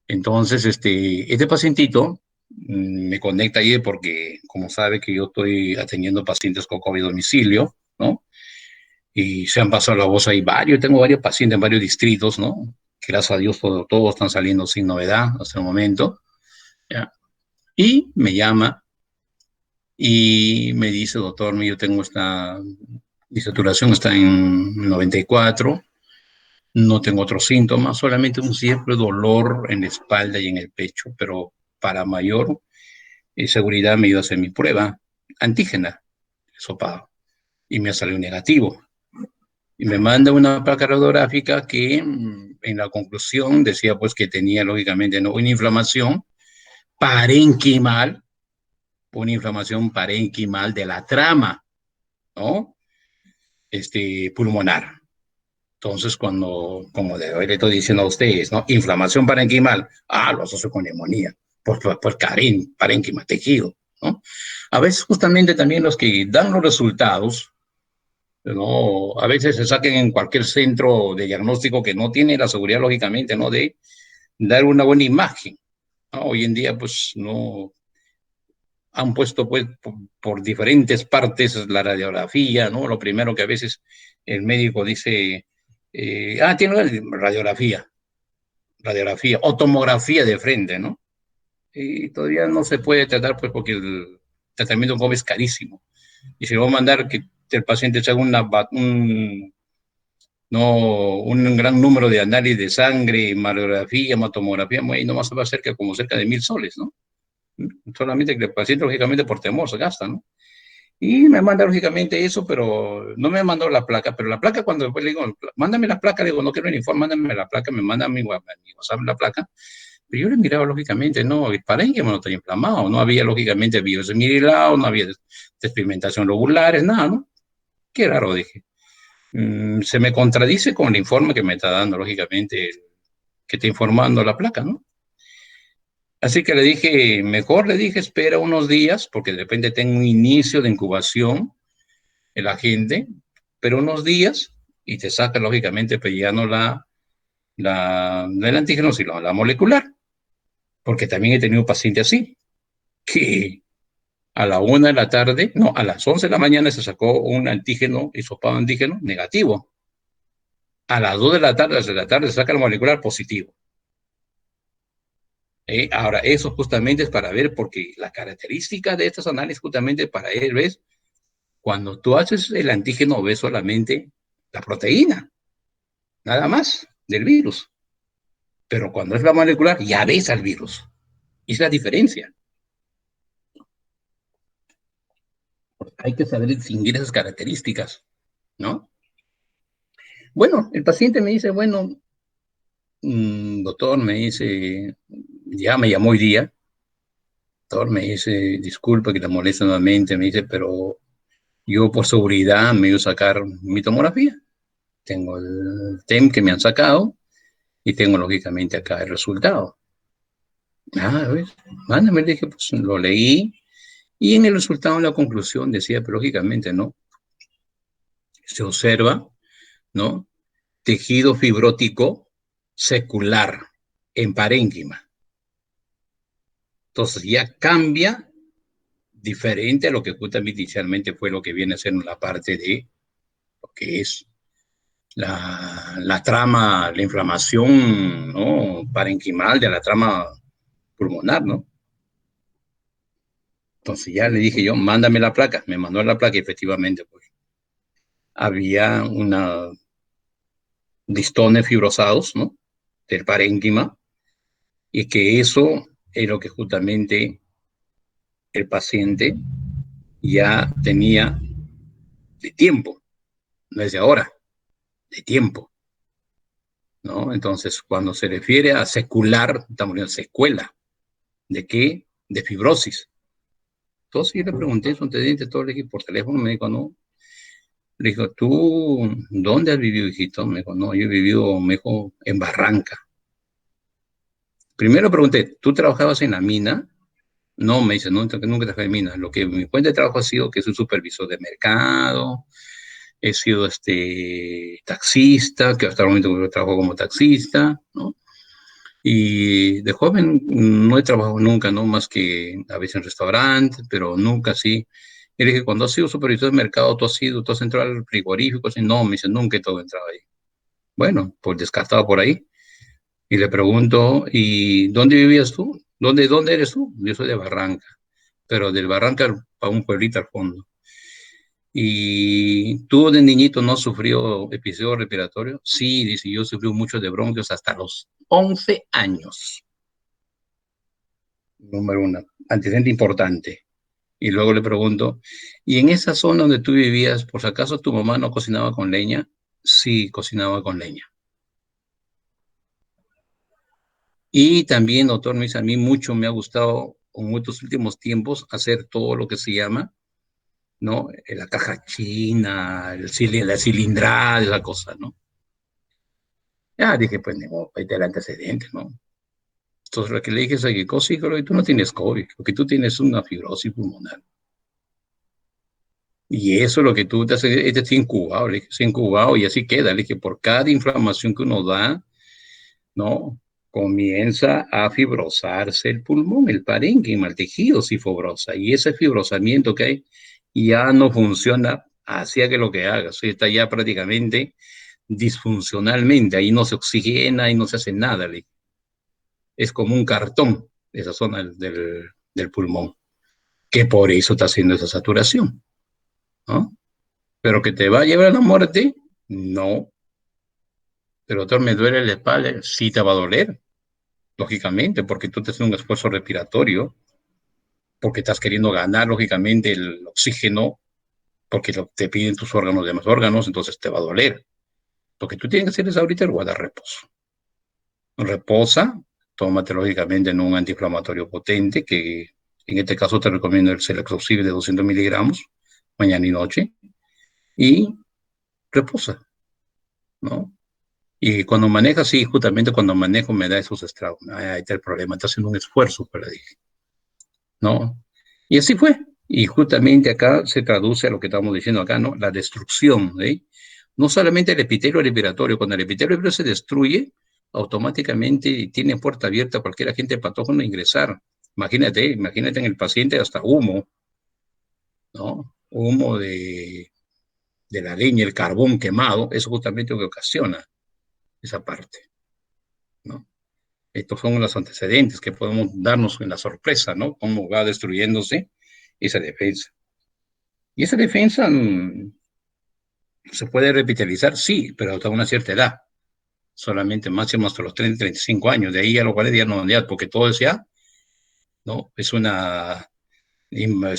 Entonces, este pacientito me conecta ayer porque, como sabe que yo estoy atendiendo pacientes con COVID a domicilio, ¿no? Y se han pasado la voz ahí tengo varios pacientes en varios distritos, ¿no? Gracias a Dios todos están saliendo sin novedad hasta el momento, ¿ya? Y me llama y me dice, doctor, yo tengo mi saturación está en 94, no tengo otros síntomas, solamente un simple dolor en la espalda y en el pecho, pero para mayor seguridad me iba a hacer mi prueba antígena, hisopado, y me ha salido negativo. Y me manda una placa radiográfica que en la conclusión decía pues que tenía lógicamente, ¿no?, una inflamación parenquimal, de la trama, ¿no? pulmonar. Entonces, como le estoy diciendo a ustedes, ¿no? Inflamación parenquimal, lo asocio con neumonía, por parenquima, tejido, ¿no? A veces justamente también los que dan los resultados, ¿no? A veces se saquen en cualquier centro de diagnóstico que no tiene la seguridad, lógicamente, ¿no? De dar una buena imagen, ¿no? Hoy en día, pues, no han puesto, pues, por diferentes partes la radiografía, ¿no? Lo primero que a veces el médico dice, tiene radiografía o tomografía de frente, ¿no? Y todavía no se puede tratar, pues, porque el tratamiento COVID es carísimo. Y si va a mandar que el paciente se haga no, un gran número de análisis de sangre, radiografía, tomografía, no más va a ser que como cerca de 1.000 soles, ¿no? Solamente que el paciente, lógicamente, por temor se gasta, ¿no? Y me manda, lógicamente, eso, pero no me mandó la placa. Pero la placa, cuando después le digo, mándame la placa, le digo, no quiero el informe, mándame la placa, me manda mi WhatsApp la placa. Pero yo le miraba, lógicamente, no, el parénquima no está inflamado, no había, lógicamente, biosimilar, no había despigmentación lobulares, nada, ¿no? Qué raro, dije. Se me contradice con el informe que me está dando, lógicamente, que está informando la placa, ¿no? Así que le dije, mejor le dije, espera unos días, porque de repente tengo un inicio de incubación en la gente, pero unos días y te saca, lógicamente, pues ya no no el antígeno, sino la molecular, porque también he tenido un paciente así, que a la 1 de la tarde, no, a las 11 de la mañana se sacó un antígeno, hisopado antígeno negativo. A las 2 de la tarde, se saca el molecular positivo. Ahora, eso justamente es para ver, porque la característica de estos análisis justamente para él, ¿ves? Cuando tú haces el antígeno, ves solamente la proteína, nada más, del virus. Pero cuando es la molecular, ya ves al virus. Y es la diferencia. Hay que saber distinguir esas características, ¿no? Bueno, el paciente me dice, bueno, doctor, me dice, ya me llamó hoy día, doctor, me dice, disculpa que te moleste nuevamente, me dice, pero yo por seguridad me voy a sacar mi tomografía. Tengo el TEM que me han sacado y tengo lógicamente acá el resultado. ¿Ves? Mándame, le dije, pues lo leí y en el resultado, en la conclusión, decía, pero lógicamente, ¿no? Se observa, ¿no? Tejido fibrótico secular en parénquima. Entonces ya cambia diferente a lo que justamente inicialmente fue lo que viene a ser la parte de lo que es la trama, la inflamación, ¿no? Parenquimal de la trama pulmonar, ¿no? Entonces ya le dije yo, mándame la placa. Me mandó la placa y efectivamente, pues, había una distones fibrosados, ¿no? Del parénquima, y que eso es lo que justamente el paciente ya tenía de tiempo, no es de ahora, de tiempo, ¿no? Entonces, cuando se refiere a secular, estamos hablando de secuela. ¿De qué? De fibrosis. Entonces yo le pregunté su antecedente, todo le dije por teléfono, me dijo, no. Le dijo, ¿tú dónde has vivido, hijito? Me dijo, no, yo he vivido, me dijo, en Barranca. Primero pregunté, ¿tú trabajabas en la mina? No, me dice, no, nunca trabajé en mina. Lo que mi fuente de trabajo ha sido que soy supervisor de mercado, he sido taxista, que hasta el momento trabajo como taxista, ¿no? Y de joven no he trabajado nunca, ¿no? Más que a veces en restaurantes, pero nunca así. Y le dije, cuando has sido supervisor de mercado, tú has entrado al frigorífico, así, no, me dice, nunca he todo entrado ahí. Bueno, pues descartado por ahí. Y le pregunto, ¿y dónde vivías tú? ¿Dónde eres tú? Yo soy de Barranca, pero del Barranca a un pueblito al fondo. ¿Y tú de niñito no sufrió episodio respiratorio? Sí, dice, yo sufrí mucho de bronquios hasta los 11 años. Número uno, antecedente importante. Y luego le pregunto, ¿y en esa zona donde tú vivías, por si acaso tu mamá no cocinaba con leña? Sí, cocinaba con leña. Y también, doctor, me dice, a mí mucho me ha gustado en estos últimos tiempos hacer todo lo que se llama ¿no? La caja china, la cilindrada, esa cosa, ¿no? Ya dije, pues, no, ahí te el antecedente, ¿no? Entonces, lo que le dije es que sí, pero tú no tienes COVID, lo que tú tienes es una fibrosis pulmonar. Y eso es lo que tú te haces, este está incubado, le dije, está incubado y así queda. Le dije, por cada inflamación que uno da, ¿no? Comienza a fibrosarse el pulmón, el parénquima, el tejido se fibrosa. Y ese fibrosamiento que hay ya no funciona, hacía que lo que haga, o está ya prácticamente disfuncionalmente, ahí no se oxigena, ahí no se hace nada. Le dije. Es como un cartón, esa zona del pulmón, que por eso está haciendo esa saturación, ¿no? Pero que te va a llevar a la muerte, no. Pero doctor, me duele la espalda, sí te va a doler, lógicamente, porque tú te haces un esfuerzo respiratorio, porque estás queriendo ganar, lógicamente, el oxígeno, porque te piden tus órganos de más órganos, entonces te va a doler. Lo que tú tienes que hacer es ahorita el guardar reposo. Reposa, tómate lógicamente en un antiinflamatorio potente, que en este caso te recomiendo el Celecoxib de 200 miligramos, mañana y noche, y reposa, ¿no? Y cuando manejas, sí, justamente cuando manejo me da esos estragos. Ahí está el problema, está haciendo un esfuerzo, pero dije, ¿no? Y así fue. Y justamente acá se traduce a lo que estamos diciendo acá, ¿no? La destrucción, ¿eh? No solamente el epitelio respiratorio, cuando el epitelio respiratorio se destruye, automáticamente tiene puerta abierta a cualquier agente patógeno a ingresar. Imagínate en el paciente hasta humo, ¿no? Humo de la leña, el carbón quemado, eso justamente lo que ocasiona esa parte, ¿no? Estos son los antecedentes que podemos darnos en la sorpresa, ¿no? Cómo va destruyéndose esa defensa. Y esa defensa se puede revitalizar, sí, pero hasta una cierta edad. Solamente máximo hasta los 30, 35 años. De ahí a los 40 ya no, ya, porque todo es ya, ¿no? Es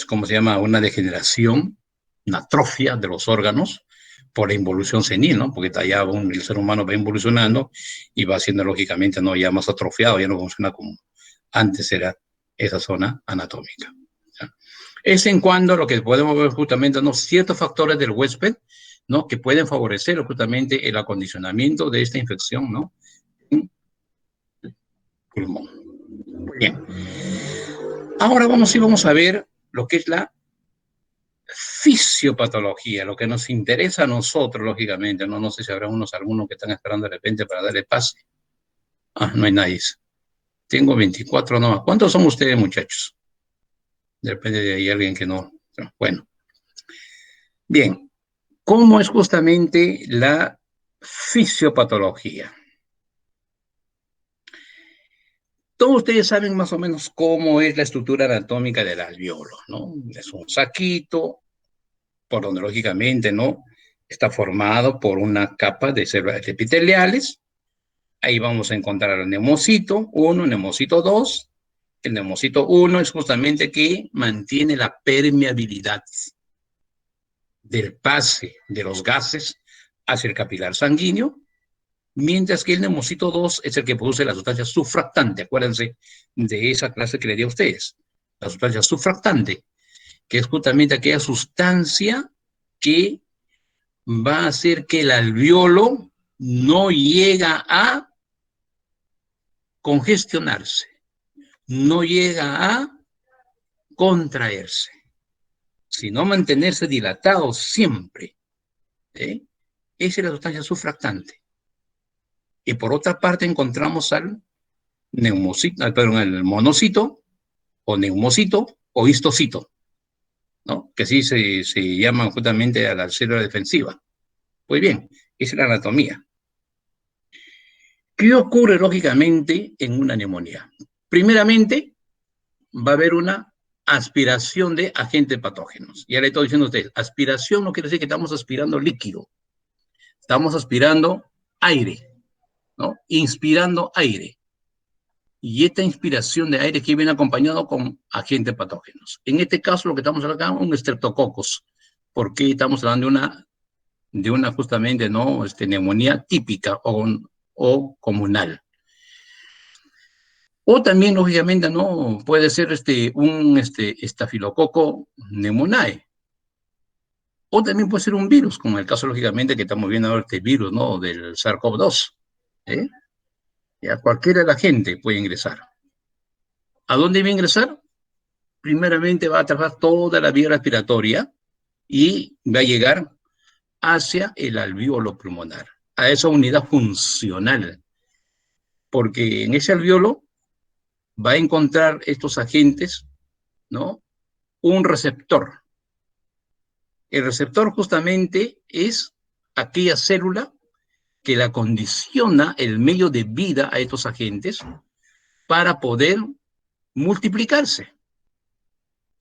como se llama, una degeneración, una atrofia de los órganos por la involución senil, ¿no? Porque ya el ser humano va involucionando y va siendo lógicamente, ¿no? Ya más atrofiado, ya no funciona como antes era esa zona anatómica. ¿Ya? Es en cuanto a lo que podemos ver justamente, ¿no? Ciertos factores del huésped, ¿no? Que pueden favorecer justamente el acondicionamiento de esta infección, ¿no? En pulmón. Bien. Ahora vamos a ver lo que es la fisiopatología, lo que nos interesa a nosotros, lógicamente. No sé si habrá algunos que están esperando de repente para darle pase. Ah, no hay nadie. Tengo 24 nomás. ¿Cuántos son ustedes, muchachos? Depende de ahí alguien que no. Bueno, bien. ¿Cómo es justamente la fisiopatología? Todos ustedes saben más o menos cómo es la estructura anatómica del alveolo, ¿no? Es un saquito por donde lógicamente, ¿no? Está formado por una capa de células epiteliales. Ahí vamos a encontrar el neumocito 1, neumocito 2. El neumocito 1 es justamente que mantiene la permeabilidad del pase de los gases hacia el capilar sanguíneo, mientras que el neumocito 2 es el que produce la sustancia surfractante. Acuérdense de esa clase que le di a ustedes. La sustancia surfractante, que es justamente aquella sustancia que va a hacer que el alveolo no llega a congestionarse, no llega a contraerse, sino mantenerse dilatado siempre. ¿Eh? Esa es la sustancia surfractante. Y por otra parte encontramos al perdón, el monocito, o neumocito, o histocito, ¿no? Que sí se llaman justamente a la célula defensiva. Pues bien, esa es la anatomía. ¿Qué ocurre lógicamente en una neumonía? Primeramente, va a haber una aspiración de agentes patógenos. Ya le estoy diciendo a ustedes, aspiración no quiere decir que estamos aspirando líquido, estamos aspirando aire, ¿no? Inspirando aire. Y esta inspiración de aire que viene acompañado con agentes patógenos. En este caso, lo que estamos hablando acá, un streptococos, porque estamos hablando de una justamente, ¿no? Neumonía típica o comunal. O también, lógicamente, no puede ser un estafilococo pneumoniae, O también puede ser un virus, como en el caso, lógicamente, que estamos viendo ahora este virus, ¿no? Del SARS-CoV-2. ¿Eh? Ya cualquiera de la gente puede ingresar. ¿A dónde va a ingresar? Primeramente va a atrapar toda la vía respiratoria y va a llegar hacia el alvéolo pulmonar, a esa unidad funcional, porque en ese alvéolo va a encontrar estos agentes, ¿no? Un receptor. El receptor justamente es aquella célula que la condiciona el medio de vida a estos agentes para poder multiplicarse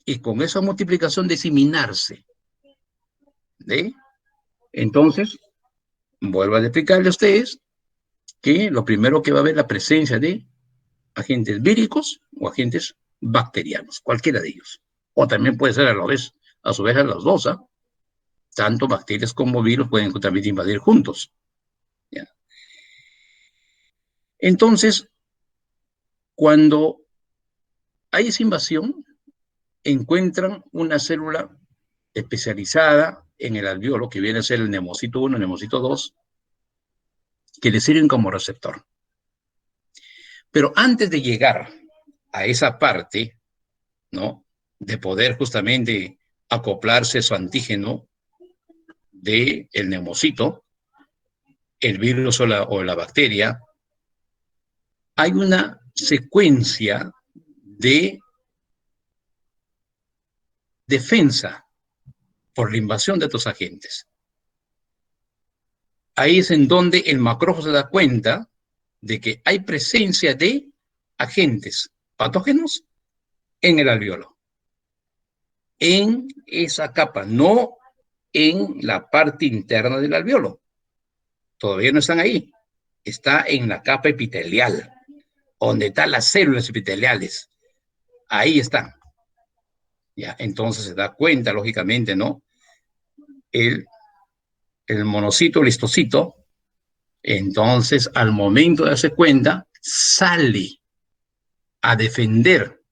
y con esa multiplicación diseminarse. ¿Eh? Entonces, vuelvo a explicarle a ustedes que lo primero que va a haber la presencia de agentes víricos o agentes bacterianos, cualquiera de ellos. O también puede ser a su vez a las dos, ¿eh? Tanto bacterias como virus pueden también invadir juntos. ¿Ya? Entonces, cuando hay esa invasión, encuentran una célula especializada en el alvéolo, que viene a ser el nemocito 1, el nemocito 2, que le sirven como receptor. Pero antes de llegar a esa parte, ¿no? De poder justamente acoplarse su antígeno del nemocito, el virus o la bacteria, hay una secuencia de defensa por la invasión de estos agentes. Ahí es en donde el macrófago se da cuenta de que hay presencia de agentes patógenos en el alvéolo, en esa capa, no en la parte interna del alvéolo. Todavía no están ahí. Está en la capa epitelial, donde están las células epiteliales. Ahí están. Ya, entonces se da cuenta, lógicamente, ¿no? El, el monocito, el histocito, entonces al momento de darse cuenta, sale a defender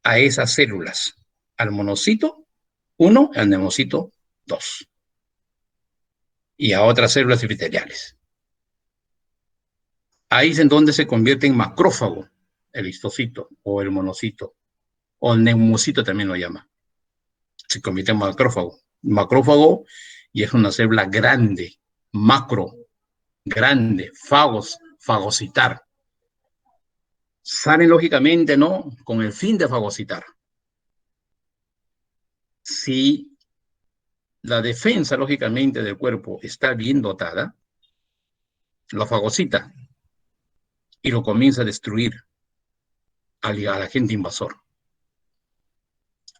a esas células, al monocito 1, al nemocito 2, y a otras células epiteliales. Ahí es en donde se convierte en macrófago, el histocito, o el monocito, o el neumocito también lo llama. Se convierte en macrófago. Macrófago y es una célula grande, macro, grande, fagocitar. Salen lógicamente, ¿no? Con el fin de fagocitar. Si la defensa, lógicamente, del cuerpo está bien dotada, lo fagocita y lo comienza a destruir al agente invasor.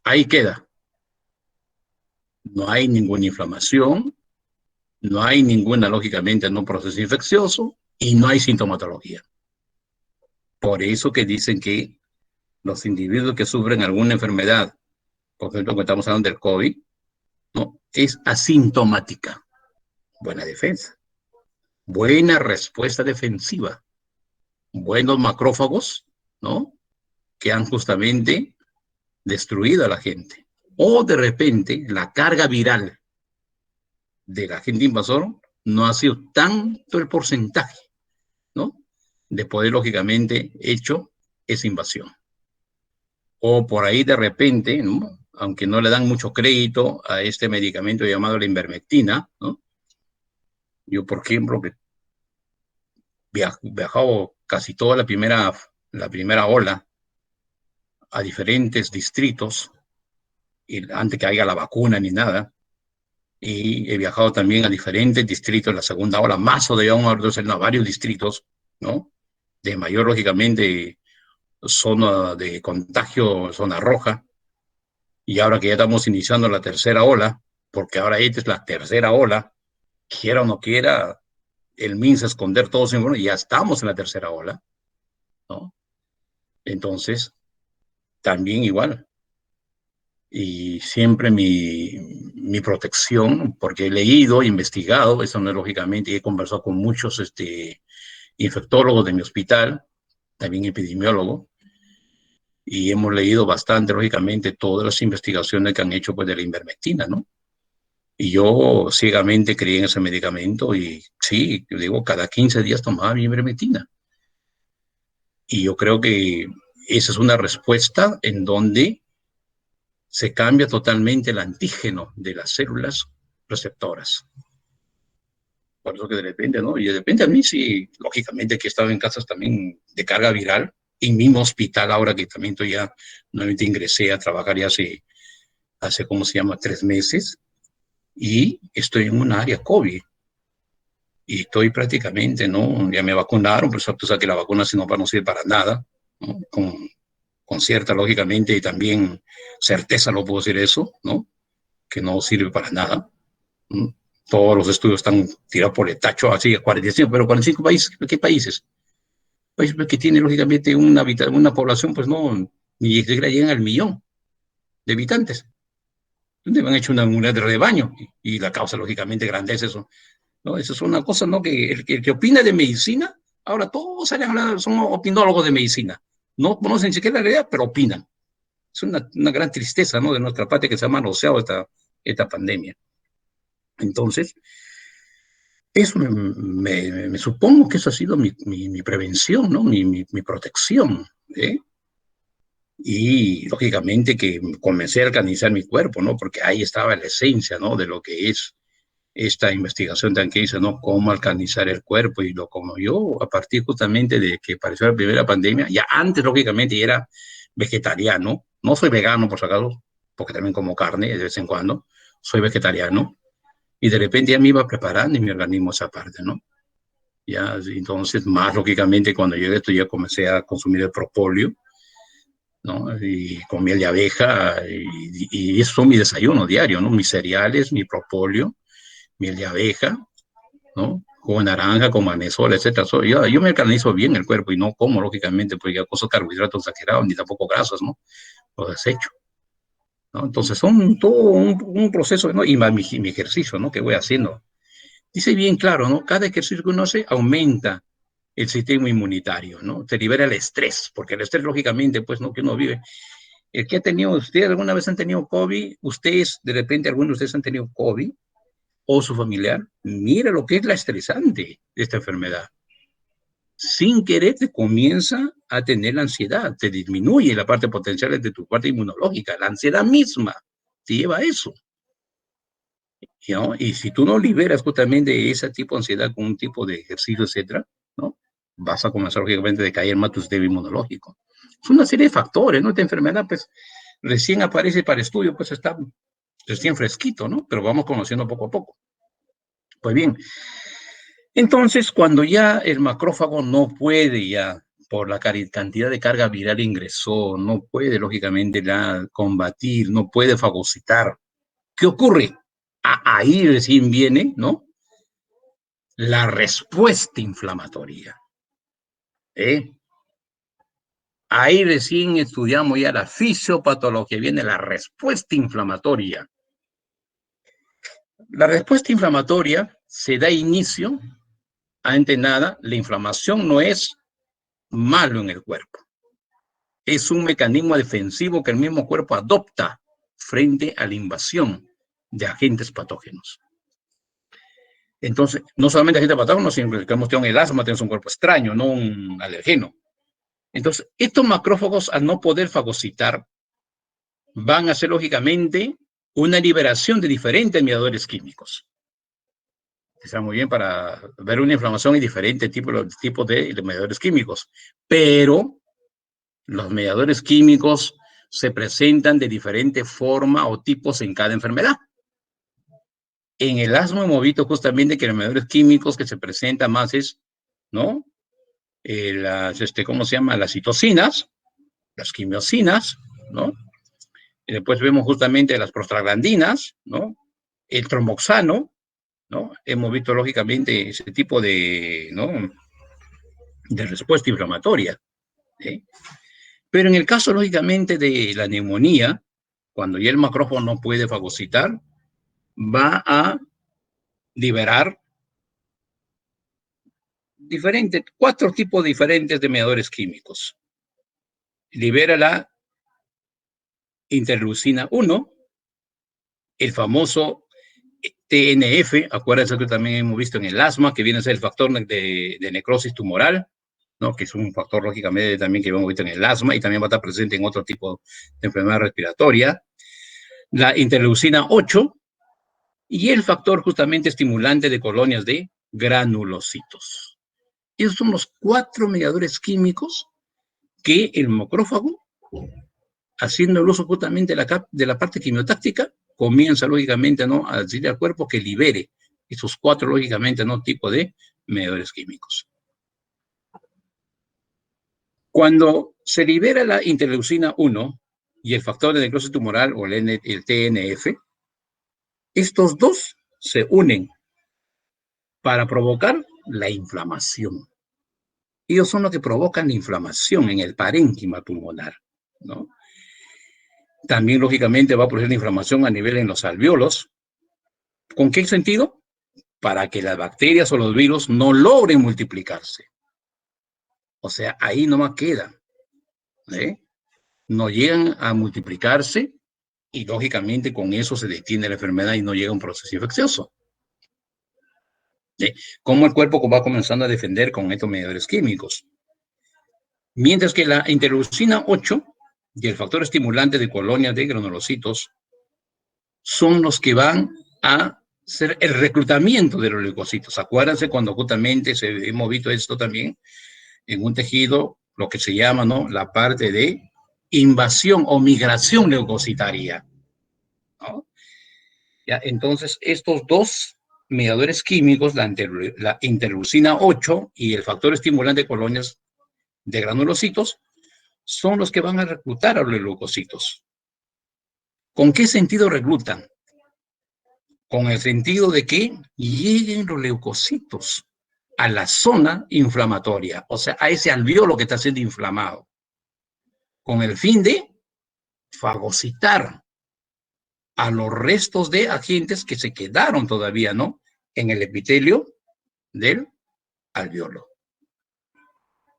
Ahí queda. No hay ninguna inflamación, no hay ninguna, lógicamente, no proceso infeccioso y no hay sintomatología. Por eso que dicen que los individuos que sufren alguna enfermedad, por ejemplo, que estamos hablando del COVID, ¿no? Es asintomática. Buena defensa, buena respuesta defensiva, buenos macrófagos, ¿no? Que han justamente destruido a la gente. O de repente la carga viral del agente invasor no ha sido tanto el porcentaje, ¿no? De poder, lógicamente, hecho esa invasión. O por ahí de repente, ¿no? Aunque no le dan mucho crédito a este medicamento llamado la ivermectina, ¿no? Yo, por ejemplo, que viajado casi toda la primera ola a diferentes distritos, y antes que haya la vacuna ni nada, y he viajado también a diferentes distritos en la segunda ola, más o de a varios distritos, ¿no? De mayor, lógicamente, zona de contagio, zona roja, y ahora que ya estamos iniciando la tercera ola, porque ahora esta es la tercera ola, quiera o no quiera, el MINSA esconder todo su informe, ya estamos en la tercera ola, ¿no? Entonces, también igual. Y siempre mi protección, porque he leído, investigado, eso no es lógicamente, y he conversado con muchos infectólogos de mi hospital, también epidemiólogos, y hemos leído bastante, lógicamente, todas las investigaciones que han hecho pues, de la ivermectina, ¿no? Y yo ciegamente creí en ese medicamento y sí, yo digo, cada 15 días tomaba mi ivermectina. Y yo creo que esa es una respuesta en donde se cambia totalmente el antígeno de las células receptoras. Por eso que de repente, ¿no? Y de repente a mí sí, lógicamente que he estado en casas también de carga viral, en mi mismo hospital ahora que también estoy ya, nuevamente ingresé a trabajar ya hace ¿cómo se llama? 3 meses, y estoy en un área COVID. Y estoy prácticamente, ¿no? Ya me vacunaron, pero tú sabes que la vacuna Sinopharm no sirve para nada, ¿no? Con cierta, lógicamente, y también certeza lo puedo decir eso, ¿no? Que no sirve para nada. ¿No? Todos los estudios están tirados por el tacho, así, 45, pero 45 países, ¿qué países? Países que tienen, lógicamente, una población, pues no, ni siquiera llegan al millón de habitantes. Donde han hecho una de rebaño y la causa, lógicamente, grande es eso. ¿No? Eso es una cosa, ¿no? Que el que opina de medicina, ahora todos salen a hablar, son opinólogos de medicina. No conocen ni siquiera la realidad, pero opinan. Es una gran tristeza, ¿no? De nuestra parte que se ha manoseado esta pandemia. Entonces, eso me supongo que eso ha sido mi prevención, ¿no? Mi protección, ¿eh? Y lógicamente que comencé a organizar mi cuerpo, ¿no? Porque ahí estaba la esencia, ¿no? De lo que es esta investigación tan que hice, ¿no? Cómo alcanizar el cuerpo y lo como yo, a partir justamente de que apareció la primera pandemia, ya antes, lógicamente, ya era vegetariano, no soy vegano, por si acaso, porque también como carne de vez en cuando, soy vegetariano, y de repente ya me iba preparando en mi organismo esa parte, ¿no? Ya, entonces, más lógicamente, cuando llegué esto, ya comencé a consumir el propóleo, ¿no? Y con miel de abeja, y eso son mi desayuno diario, ¿no? Mis cereales, mi propóleo, miel de abeja, ¿no? Jugo de naranja con magnesol, etcétera. Yo me canalizo bien el cuerpo y no como, lógicamente, pues ya cosas carbohidratos exagerados, ni tampoco grasas, ¿no? Lo desecho, ¿no? Entonces son todo un proceso, ¿no? Y más mi ejercicio, ¿no? Que voy haciendo. Dice bien claro, ¿no? Cada ejercicio que uno hace aumenta el sistema inmunitario, ¿no? Te libera el estrés, porque el estrés, lógicamente, pues, ¿no? Que uno vive. El que ha tenido, ¿ustedes alguna vez han tenido COVID? ¿Ustedes, de repente, algunos de ustedes han tenido COVID? O su familiar, mira lo que es la estresante de esta enfermedad. Sin querer te comienza a tener la ansiedad, te disminuye la parte potencial de tu parte inmunológica, la ansiedad misma te lleva a eso. ¿No? Y si tú no liberas justamente ese tipo de ansiedad con un tipo de ejercicio, etcétera, ¿no? Vas a comenzar lógicamente a decaer más tu sistema inmunológico. Es una serie de factores, ¿no? Esta enfermedad, pues, recién aparece para estudio, pues está recién fresquito, ¿no? Pero vamos conociendo poco a poco. Pues bien, entonces, cuando ya el macrófago no puede ya, por la cantidad de carga viral ingresó, no puede lógicamente la combatir, no puede fagocitar, ¿qué ocurre? Ahí recién viene, ¿no? La respuesta inflamatoria. ¿Eh? Ahí recién estudiamos ya la fisiopatología, viene la respuesta inflamatoria. La respuesta inflamatoria se da inicio, antes nada, la inflamación no es malo en el cuerpo. Es un mecanismo defensivo que el mismo cuerpo adopta frente a la invasión de agentes patógenos. Entonces, no solamente agentes patógenos, sino que hemos tenido el asma, tenemos un cuerpo extraño, no un alergeno. Entonces, estos macrófagos, al no poder fagocitar, van a hacer lógicamente una liberación de diferentes mediadores químicos. Está muy bien para ver una inflamación en diferentes tipos de mediadores químicos, pero los mediadores químicos se presentan de diferente forma o tipos en cada enfermedad. En el asma hemos visto justamente que los mediadores químicos que se presentan más es, ¿no? ¿Cómo se llama? Las citocinas, las quimiosinas, ¿no? Y después vemos justamente las prostaglandinas, ¿no? El tromboxano, ¿no? Hemos visto lógicamente ese tipo de, ¿no? De respuesta inflamatoria, ¿sí? Pero en el caso, lógicamente, de la neumonía, cuando ya el macrófago no puede fagocitar, va a liberar cuatro tipos diferentes de mediadores químicos. Libera la interleucina 1, el famoso TNF, acuérdense que también hemos visto en el asma, que viene a ser el factor de necrosis tumoral, ¿no? Que es un factor, lógicamente, también que hemos visto en el asma y también va a estar presente en otro tipo de enfermedad respiratoria. La interleucina 8 y el factor justamente estimulante de colonias de granulocitos. Esos son los 4 mediadores químicos que el macrófago, haciendo el uso justamente de la parte quimiotáctica, comienza lógicamente, ¿no?, a decirle al cuerpo que libere esos 4 lógicamente, ¿no?, tipos de mediadores químicos. Cuando se libera la interleucina 1 y el factor de necrosis tumoral o el TNF, estos dos se unen para provocar la inflamación. Ellos son los que provocan la inflamación en el parénquima pulmonar, ¿no? También, lógicamente, va a producir inflamación a nivel en los alvéolos. ¿Con qué sentido? Para que las bacterias o los virus no logren multiplicarse. O sea, ahí nomás queda, ¿eh? No llegan a multiplicarse y, lógicamente, con eso se detiene la enfermedad y no llega a un proceso infeccioso. ¿Sí? ¿Cómo el cuerpo va comenzando a defender con estos mediadores químicos? Mientras que la interleucina 8 y el factor estimulante de colonias de granulocitos son los que van a hacer el reclutamiento de los leucocitos. Acuérdense cuando justamente hemos visto esto también en un tejido, lo que se llama, ¿no?, la parte de invasión o migración leucocitaria, ¿no? Ya, entonces, estos dos mediadores químicos, la interleucina 8 y el factor estimulante de colonias de granulocitos, son los que van a reclutar a los leucocitos. ¿Con qué sentido reclutan? Con el sentido de que lleguen los leucocitos a la zona inflamatoria, o sea, a ese alvéolo que está siendo inflamado, con el fin de fagocitar a los restos de agentes que se quedaron todavía, ¿no?, en el epitelio del alvéolo.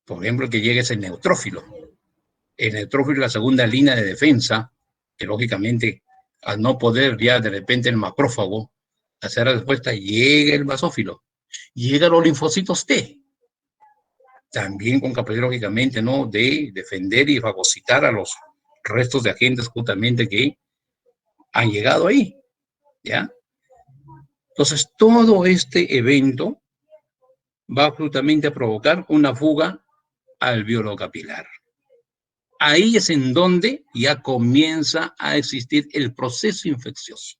Por ejemplo, que llegue ese neutrófilo. El neutrófilo es la segunda línea de defensa, que lógicamente, al no poder ya de repente el macrófago hacer la respuesta, llega el basófilo, llega los linfocitos T, también con capacidad, lógicamente, ¿no?, de defender y fagocitar a los restos de agentes justamente que han llegado ahí, ¿ya? Entonces, todo este evento va justamente a provocar una fuga alvéolo capilar. Ahí es en donde ya comienza a existir el proceso infeccioso.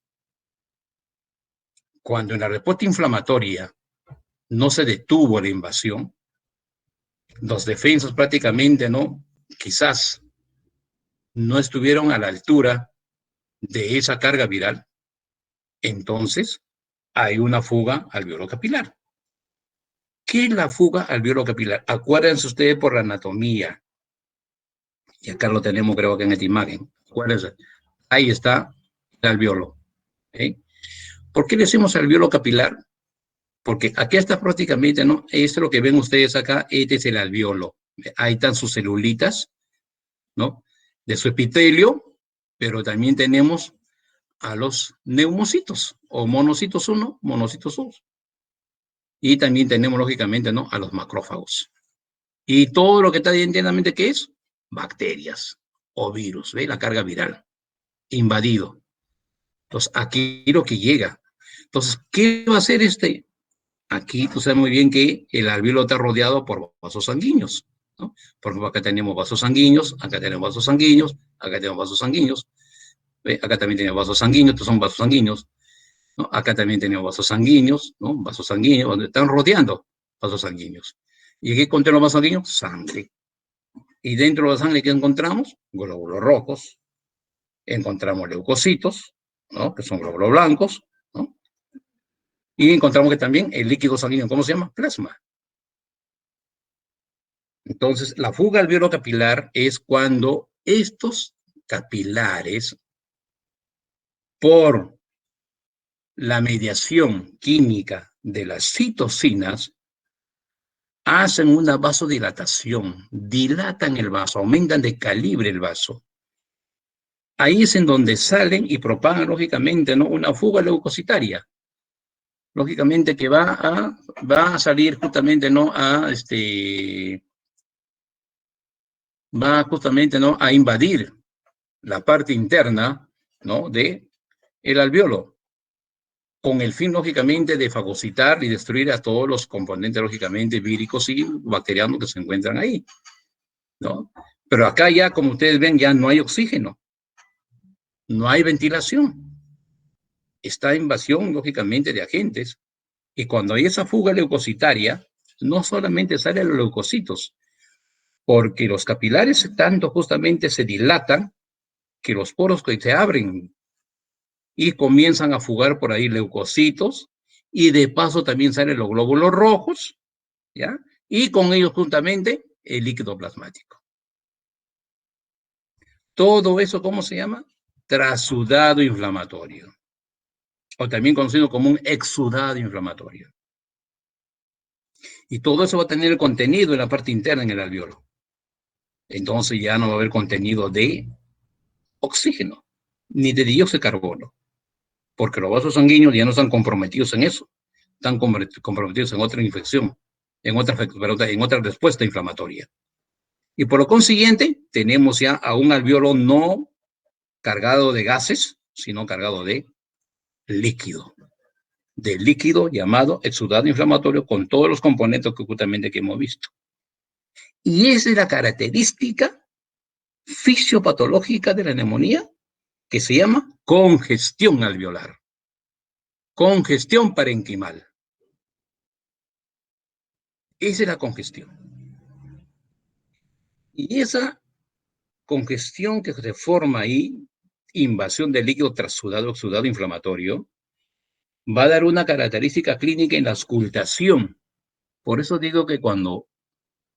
Cuando en la respuesta inflamatoria no se detuvo la invasión, los defensas prácticamente, ¿no?, quizás no estuvieron a la altura de esa carga viral, entonces hay una fuga alvéolo capilar. ¿Qué es la fuga alvéolo capilar? Acuérdense ustedes por la anatomía, y acá lo tenemos creo que en esta imagen, acuérdense, ahí está el alvéolo, ¿eh? ¿Por qué le decimos alvéolo capilar? Porque aquí está prácticamente, ¿no? Esto es lo que ven ustedes acá, este es el alvéolo. Ahí están sus celulitas, ¿no?, de su epitelio, pero también tenemos a los neumocitos, o monocitos 1, monocitos 2. Y también tenemos, lógicamente, ¿no?, a los macrófagos. Y todo lo que está internamente, ¿qué es? Bacterias o virus, ¿ve? La carga viral, invadido. Entonces, aquí lo que llega. Entonces, ¿qué va a hacer este? Aquí tú sabes muy bien que el alvéolo está rodeado por vasos sanguíneos, ¿no? Por ejemplo, acá tenemos vasos sanguíneos, acá tenemos vasos sanguíneos, acá tenemos vasos sanguíneos, ¿ve? Acá también tenemos vasos sanguíneos, estos son vasos sanguíneos, ¿no? Acá también tenemos vasos sanguíneos, ¿no? Vasos sanguíneos, donde están rodeando vasos sanguíneos. ¿Y aquí contienen los vasos sanguíneos? Sangre. Y dentro de la sangre, ¿qué encontramos? Glóbulos rojos, encontramos leucocitos, ¿no?, que son glóbulos blancos, ¿no? Y encontramos que también el líquido sanguíneo, ¿cómo se llama? Plasma. Entonces, la fuga alvéolo capilar es cuando estos capilares, por la mediación química de las citocinas, hacen una vasodilatación, dilatan el vaso, aumentan de calibre el vaso. Ahí es en donde salen y propagan, lógicamente, ¿no?, una fuga leucocitaria. lógicamente que va a salir justamente, ¿no? Va justamente, ¿no? A invadir la parte interna, ¿no? De el alveolo, con el fin, lógicamente, de fagocitar y destruir a todos los componentes, lógicamente, víricos y bacterianos que se encuentran ahí, ¿no? Pero acá ya, como ustedes ven, ya no hay oxígeno, no hay ventilación, está invasión, lógicamente, de agentes. Y cuando hay esa fuga leucocitaria, no solamente salen los leucocitos, porque los capilares tanto justamente se dilatan que los poros que se abren y comienzan a fugar por ahí leucocitos, y de paso también salen los glóbulos rojos, ¿ya? Y con ellos juntamente el líquido plasmático. Todo eso, ¿cómo se llama? Trasudado inflamatorio, o también conocido como un exudado inflamatorio. Y todo eso va a tener el contenido en la parte interna en el alveolo. Entonces ya no va a haber contenido de oxígeno, ni de dióxido de carbono, porque los vasos sanguíneos ya no están comprometidos en eso, están comprometidos en otra infección, en otra respuesta inflamatoria. Y por lo consiguiente, tenemos ya a un alveolo no cargado de gases, sino cargado de líquido llamado exudado inflamatorio con todos los componentes que justamente que hemos visto. Y esa es la característica fisiopatológica de la neumonía, que se llama congestión alveolar, congestión parenquimal. Esa es la congestión. Y esa congestión que se forma ahí, invasión del líquido trasudado, exudado inflamatorio, va a dar una característica clínica en la auscultación. Por eso digo que cuando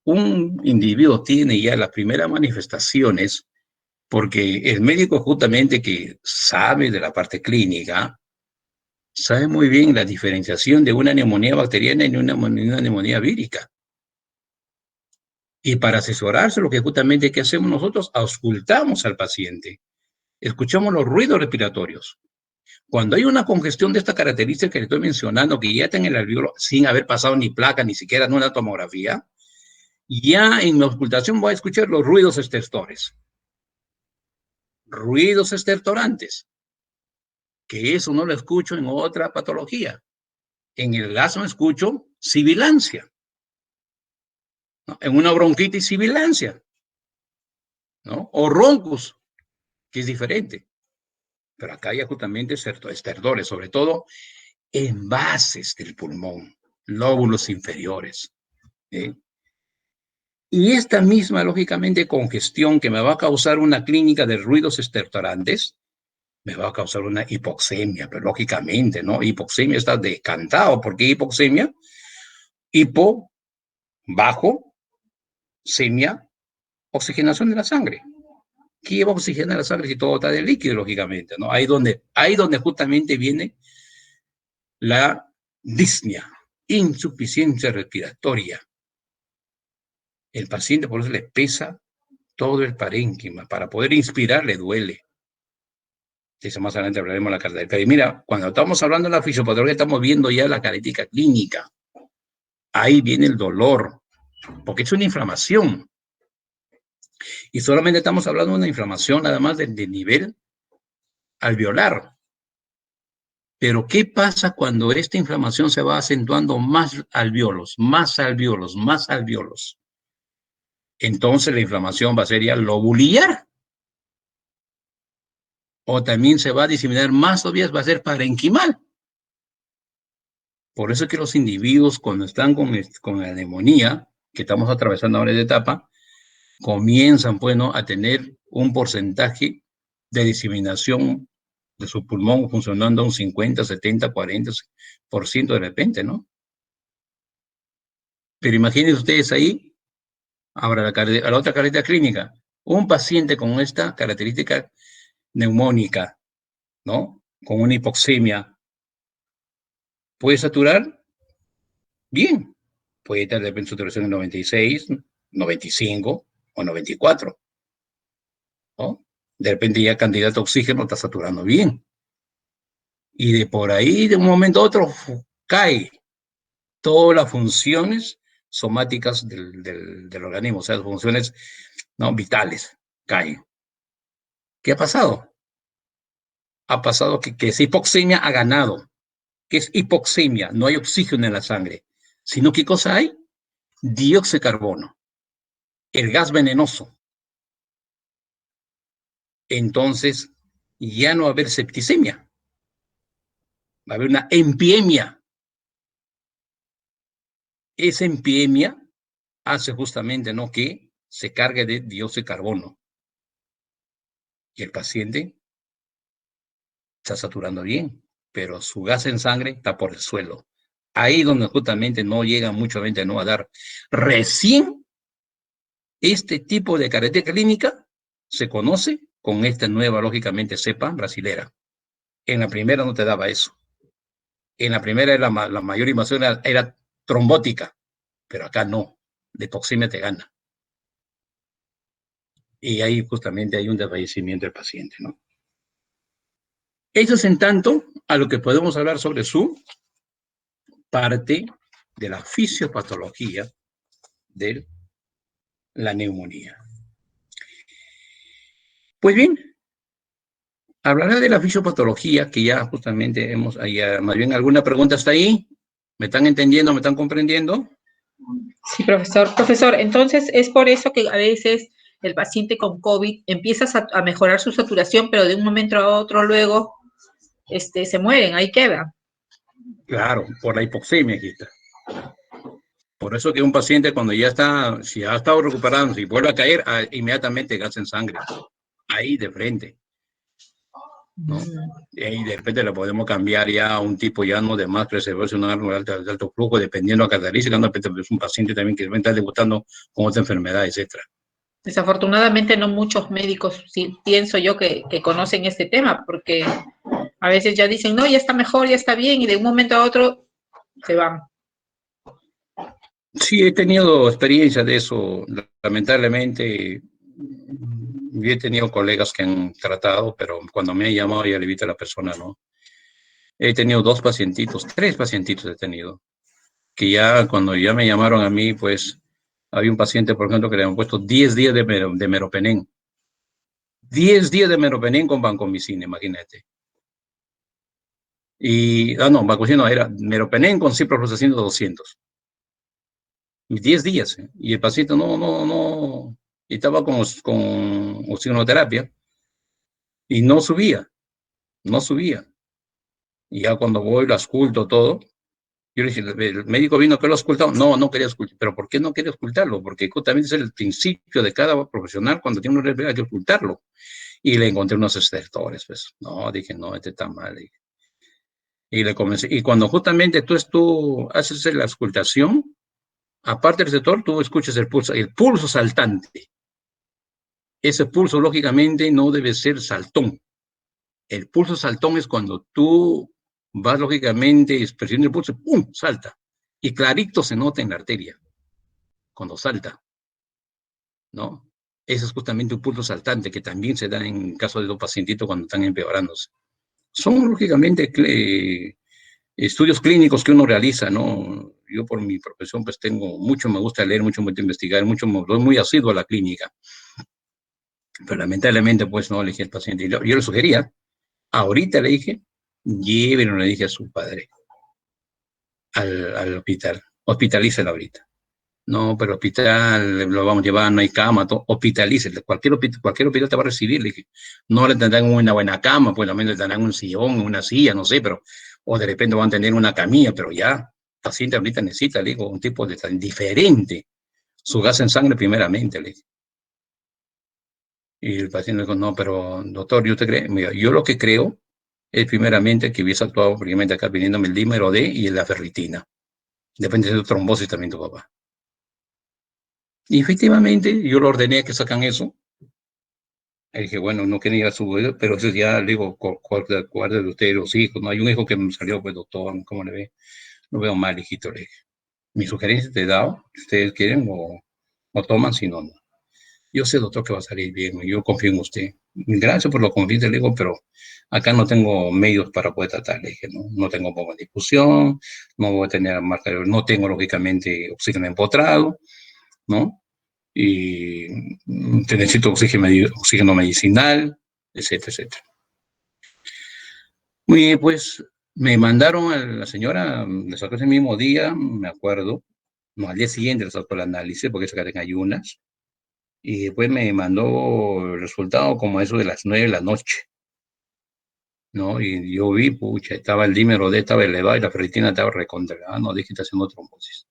un individuo tiene ya las primeras manifestaciones, porque el médico justamente que sabe de la parte clínica, sabe muy bien la diferenciación de una neumonía bacteriana y una neumonía vírica. Y para asesorarse, lo que justamente que hacemos nosotros, auscultamos al paciente, escuchamos los ruidos respiratorios. Cuando hay una congestión de esta característica que le estoy mencionando, que ya está en el alveolo sin haber pasado ni placa, ni siquiera en una tomografía, ya en la auscultación voy a escuchar los ruidos estertores, ruidos estertorantes, que eso no lo escucho en otra patología. En el asma escucho sibilancia, ¿no? En una bronquitis sibilancia, ¿no? O roncus, que es diferente. Pero acá hay justamente esterdores, sobre todo en bases del pulmón, lóbulos inferiores. ¿Eh? Y esta misma, lógicamente, congestión que me va a causar una clínica de ruidos estertorantes, me va a causar una hipoxemia, pero lógicamente, ¿no? Hipoxemia está decantado. ¿Por qué hipoxemia? Hipo, bajo, semia, oxigenación de la sangre. ¿Qué lleva a oxigenar la sangre si todo está de líquido, lógicamente, ¿no? Ahí donde justamente viene la disnea, insuficiencia respiratoria. El paciente por eso le pesa todo el parénquima. Para poder inspirar le duele. Eso más adelante hablaremos de la carta. Pero mira, cuando estamos hablando de la fisiopatología, estamos viendo ya la característica clínica. Ahí viene el dolor, porque es una inflamación. Y solamente estamos hablando de una inflamación nada más de nivel alveolar. Pero ¿qué pasa cuando esta inflamación se va acentuando más alveolos, más alveolos, más alveolos? Entonces la inflamación va a ser ya lobular. O también se va a diseminar más todavía, va a ser parenquimal. Por eso es que los individuos cuando están con la neumonía, que estamos atravesando ahora de etapa, comienzan, bueno, a tener un porcentaje de diseminación de su pulmón funcionando a un 50, 70, 40% de repente, ¿no? Pero imagínense ustedes ahí, ahora a la otra característica clínica, un paciente con esta característica neumónica, ¿no? Con una hipoxemia, ¿puede saturar? Bien. Puede estar de repente saturación en 96, 95 o 94, ¿no? De repente ya candidato a oxígeno está saturando bien. Y de por ahí, de un momento a otro, cae todas las funciones somáticas del organismo, o sea, las funciones, ¿no?, vitales, caen. ¿Qué ha pasado? Ha pasado que esa hipoxemia ha ganado. ¿Qué es hipoxemia? No hay oxígeno en la sangre, sino ¿qué cosa hay? Dióxido de carbono, el gas venenoso. Entonces, ya no va a haber septicemia, va a haber una empiemia. Esa empiemia hace justamente, ¿no?, que se cargue de dióxido de carbono y el paciente está saturando bien, pero su gas en sangre está por el suelo. Ahí donde justamente no llega mucho gente, no va a dar. Recién este tipo de característica clínica se conoce con esta nueva, lógicamente, cepa brasilera. En la primera no te daba eso. En la primera la mayor invasión era trombótica, pero acá no. La hipoxemia te gana. Y ahí justamente hay un desfallecimiento del paciente, ¿no? Eso es en tanto a lo que podemos hablar sobre su parte de la fisiopatología de la neumonía. Pues bien, hablaré de la fisiopatología, que ya justamente más bien alguna pregunta está ahí. ¿Me están entendiendo? ¿Me están comprendiendo? Sí, profesor. Profesor, entonces es por eso que a veces el paciente con COVID empieza a mejorar su saturación, pero de un momento a otro luego se mueren, ahí queda. Claro, por la hipoxemia, aquí está. Por eso que un paciente cuando ya está, si ha estado recuperando, si vuelve a caer, inmediatamente gas en sangre. Ahí de frente, ¿no? Y ahí de repente le podemos cambiar ya a un tipo ya no de más preservación de alto flujo, dependiendo de la característica, ¿no? Es un paciente también que está debutando con otra enfermedad, etcétera. Desafortunadamente no muchos médicos, sí, pienso yo, que conocen este tema, porque a veces ya dicen, no, ya está mejor, ya está bien, y de un momento a otro se van. Sí, he tenido experiencia de eso, lamentablemente. Yo he tenido colegas que han tratado, pero cuando me han llamado ya le evito a la persona, ¿no? He tenido 2 pacientitos, 3 pacientitos he tenido, que ya cuando ya me llamaron a mí, pues había un paciente, por ejemplo, que le habían puesto 10 días de meropenem. 10 días de meropenem con vancomicina, imagínate. Y, no, vancomicina no, era meropenem con ciprofloxacino 200. 10 días. Y el paciente no, y estaba con oxigenoterapia y no subía, no subía. Y ya cuando voy, lo ausculto todo. Yo le dije, el médico vino que lo auscultado. No quería auscultar. ¿Pero por qué no quería auscultarlo? Porque justamente es el principio de cada profesional cuando tiene una resfriado hay que auscultarlo. Y le encontré unos estertores, pues. No, dije, no, este está mal. Y le comencé. Y cuando justamente tú haces la auscultación, aparte del estertor, tú escuchas el pulso saltante. Ese pulso, lógicamente, no debe ser saltón. El pulso saltón es cuando tú vas, lógicamente, presionando el pulso, ¡pum!, salta. Y clarito se nota en la arteria, cuando salta, ¿no? Ese es justamente un pulso saltante que también se da en caso de los pacientitos cuando están empeorándose. Son, lógicamente, estudios clínicos que uno realiza, ¿no? Yo por mi profesión, pues me gusta leer, mucho me gusta investigar, soy muy asiduo a la clínica. Pero lamentablemente, pues no elegí al paciente. Yo le sugería, ahorita le dije, llévenlo, le dije a su padre, al hospital, hospitalícelo ahorita. No, pero hospital, lo vamos a llevar, no hay cama, hospitalícelo. Cualquier hospital te va a recibir, le dije. No le tendrán una buena cama, pues al menos le tendrán un sillón, una silla, no sé, pero, o de repente van a tener una camilla, pero ya, el paciente ahorita necesita, le digo, un tipo de tan diferente. Su gas en sangre primeramente, le dije. Y el paciente dijo, no, pero doctor, ¿y usted cree? Mira, yo lo que creo es primeramente que hubiese actuado primeramente acá pidiéndome el dímero D y la ferritina. Depende de tu trombosis también tu papá. Y efectivamente, yo lo ordené que sacan eso. Y dije, bueno, no quería su, pero entonces ya le digo, guarde de usted los hijos. No hay un hijo que me salió, pues doctor, ¿cómo le ve? Lo veo mal, hijito, le dije. Mi sugerencia te he dado, si ustedes quieren, o toman, si no, no. Yo sé, doctor, que va a salir bien, yo confío en usted. gracias por lo confianza, le digo, pero acá no tengo medios para poder tratar, le dije, no tengo bomba de difusión, no voy a tener marca, no tengo lógicamente oxígeno empotrado, ¿no? Y necesito oxígeno medicinal, etcétera, etcétera. Muy bien, pues me mandaron a la señora, le sacó ese mismo día, me acuerdo, no, al día siguiente le sacó el análisis porque se quedó en ayunas, y después me mandó el resultado como eso de las 9 de la noche, ¿no? Y yo vi, pucha, estaba el dímero D, estaba elevado y la ferritina estaba recontra, no, dije, está haciendo trombosis.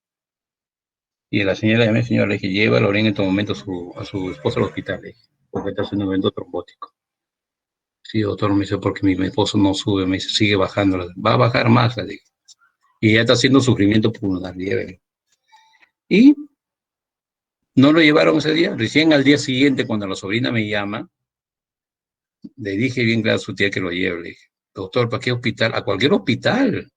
Y la señora, llamé, señora, le dije, llévalo en este momento a su esposo al hospital, le dije, porque está haciendo un evento trombótico. Sí, doctor, me dice, porque mi esposo no sube, me dice, sigue bajando, va a bajar más, le dije. Y ya está haciendo sufrimiento pulmonar, llévelo. Y no lo llevaron ese día, recién al día siguiente, cuando la sobrina me llama, le dije bien claro a su tía que lo lleve, le dije, doctor, ¿para qué hospital? A cualquier hospital.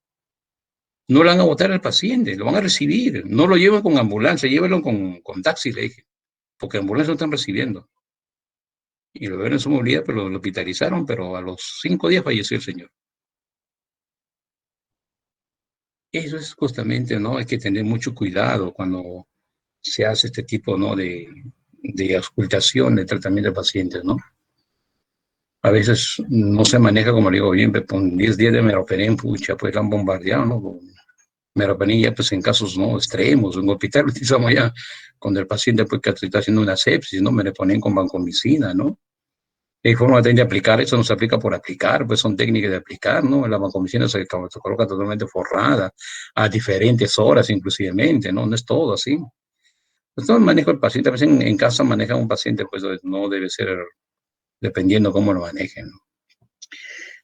No le van a botar al paciente, lo van a recibir. No lo lleven con ambulancia, llévenlo con taxi, le dije, porque ambulancia no están recibiendo. Y lo ven en su movilidad, pero lo hospitalizaron, pero a los 5 días falleció el señor. Eso es justamente, ¿no? Hay que tener mucho cuidado cuando se hace este tipo, ¿no? de auscultación, de tratamiento de pacientes, ¿no? A veces no se maneja, como le digo, bien, con 10 días de meropenem, pucha, pues la han bombardeado, ¿no? Con meropenem ya, pues en casos, ¿no? Extremos, en hospital utilizamos ya, cuando el paciente, pues, que está haciendo una sepsis, ¿no? Meropenem con vancomicina, ¿no? Hay formas de aplicar, eso no se aplica por aplicar, pues son técnicas de aplicar, ¿no? La vancomicina se coloca totalmente forrada, a diferentes horas inclusivemente, ¿no? No es todo así. Pues todo el manejo del paciente, a veces en casa maneja un paciente, pues no debe ser dependiendo cómo lo manejen, ¿no?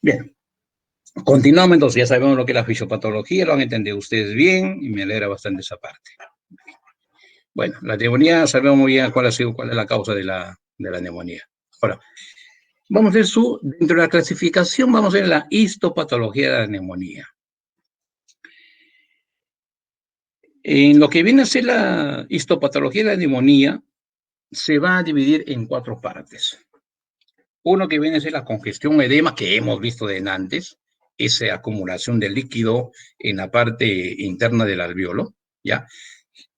Bien, continuamos entonces, ya sabemos lo que es la fisiopatología, lo han entendido ustedes bien y me alegra bastante esa parte. Bueno, la neumonía, sabemos muy bien cuál es la causa de la neumonía. Ahora, vamos a ver dentro de la clasificación, vamos a ver la histopatología de la neumonía. En lo que viene a ser la histopatología de la neumonía, se va a dividir en 4 partes. Uno que viene a ser la congestión edema, que hemos visto de antes, esa acumulación de líquido en la parte interna del alveolo, ¿ya?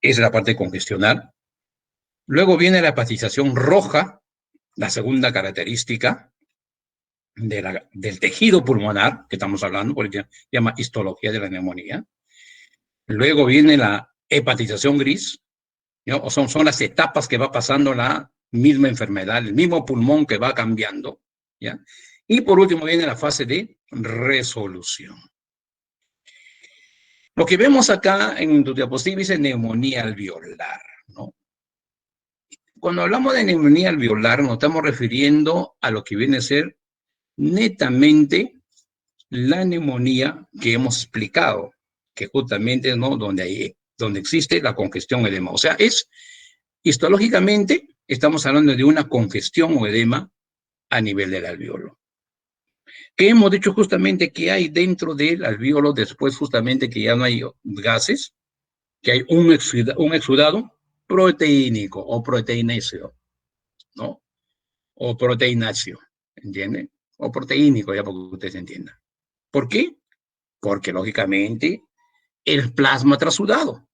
Esa es la parte congestional. Luego viene la hepatización roja, la segunda característica del tejido pulmonar, que estamos hablando, porque se llama histología de la neumonía. Luego viene la hepatización gris, ¿no? O son las etapas que va pasando la misma enfermedad, el mismo pulmón que va cambiando, ¿ya? Y por último viene la fase de resolución. Lo que vemos acá en tu diapositiva es neumonía alveolar, ¿no? Cuando hablamos de neumonía alveolar, nos estamos refiriendo a lo que viene a ser netamente la neumonía que hemos explicado, que justamente, ¿no? donde existe la congestión edema. O sea, histológicamente, estamos hablando de una congestión o edema a nivel del alveolo. Que hemos dicho justamente que hay dentro del alveolo, después justamente que ya no hay gases, que hay un exudado proteínico o proteinéceo, ¿no? O proteináceo, ¿entienden? O proteínico, ya para que ustedes entiendan. ¿Por qué? Porque lógicamente el plasma trasudado,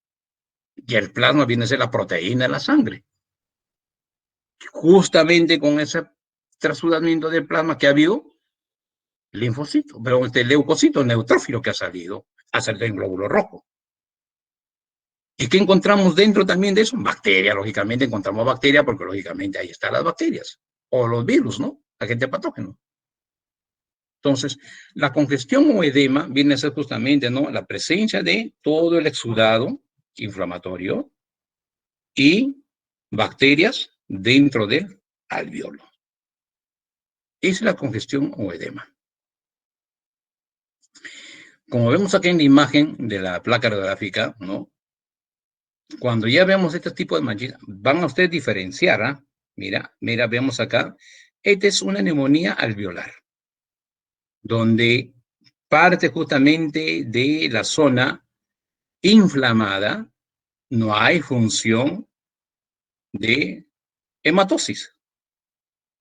y el plasma viene a ser la proteína de la sangre. Justamente con ese trasudamiento del plasma que ha habido, linfocito, pero este leucocito neutrófilo que ha salido en glóbulo rojo. ¿Y qué encontramos dentro también de eso? Bacterias, lógicamente encontramos bacterias porque lógicamente ahí están las bacterias o los virus, ¿no? Agente patógeno. Entonces, la congestión o edema viene a ser justamente, ¿no? La presencia de todo el exudado inflamatorio y bacterias dentro del alveolo. Es la congestión o edema. Como vemos aquí en la imagen de la placa radiográfica, ¿no? Cuando ya vemos este tipo de manchitas, van a ustedes diferenciar, ¿ah? Mira, vemos acá. Esta es una neumonía alveolar, donde parte justamente de la zona inflamada, no hay función de hematosis.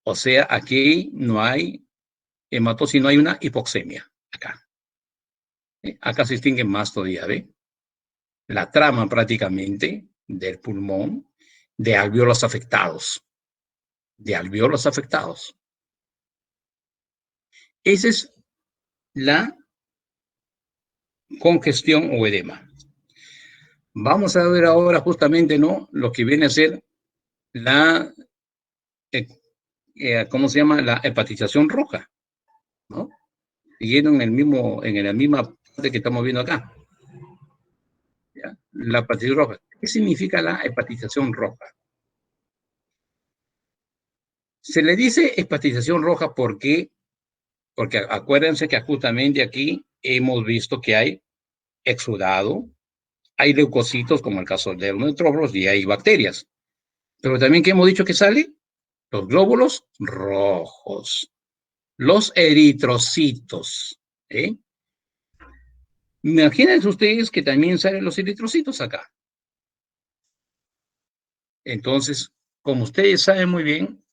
O sea, aquí no hay hematosis, no hay una hipoxemia. Acá. Acá se distingue más todavía, ¿ve? La trama prácticamente del pulmón de alvéolos afectados. De alvéolos afectados. Esa es la congestión o edema. Vamos a ver ahora justamente, ¿no? Lo que viene a ser la, ¿cómo se llama? La hepatización roja, ¿no? Siguiendo en la misma parte que estamos viendo acá. ¿Ya? La hepatización roja. ¿Qué significa la hepatización roja? Se le dice hepatización roja porque acuérdense que justamente aquí hemos visto que hay exudado, hay leucocitos, como el caso de los neutrófilos, y hay bacterias. Pero también que hemos dicho que sale los glóbulos rojos, los eritrocitos. ¿Eh? Imagínense ustedes que también salen los eritrocitos acá. Entonces, como ustedes saben muy bien,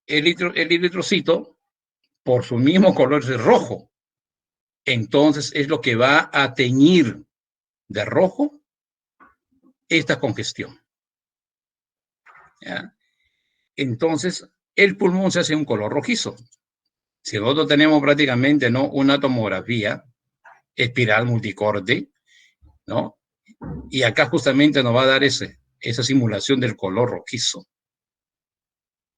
el eritrocito, por su mismo color, es rojo. Entonces, es lo que va a teñir de rojo esta congestión. ¿Ya? Entonces, el pulmón se hace un color rojizo. Si nosotros tenemos prácticamente, ¿no?, una tomografía espiral multicorte, ¿no? Y acá justamente nos va a dar esa simulación del color rojizo.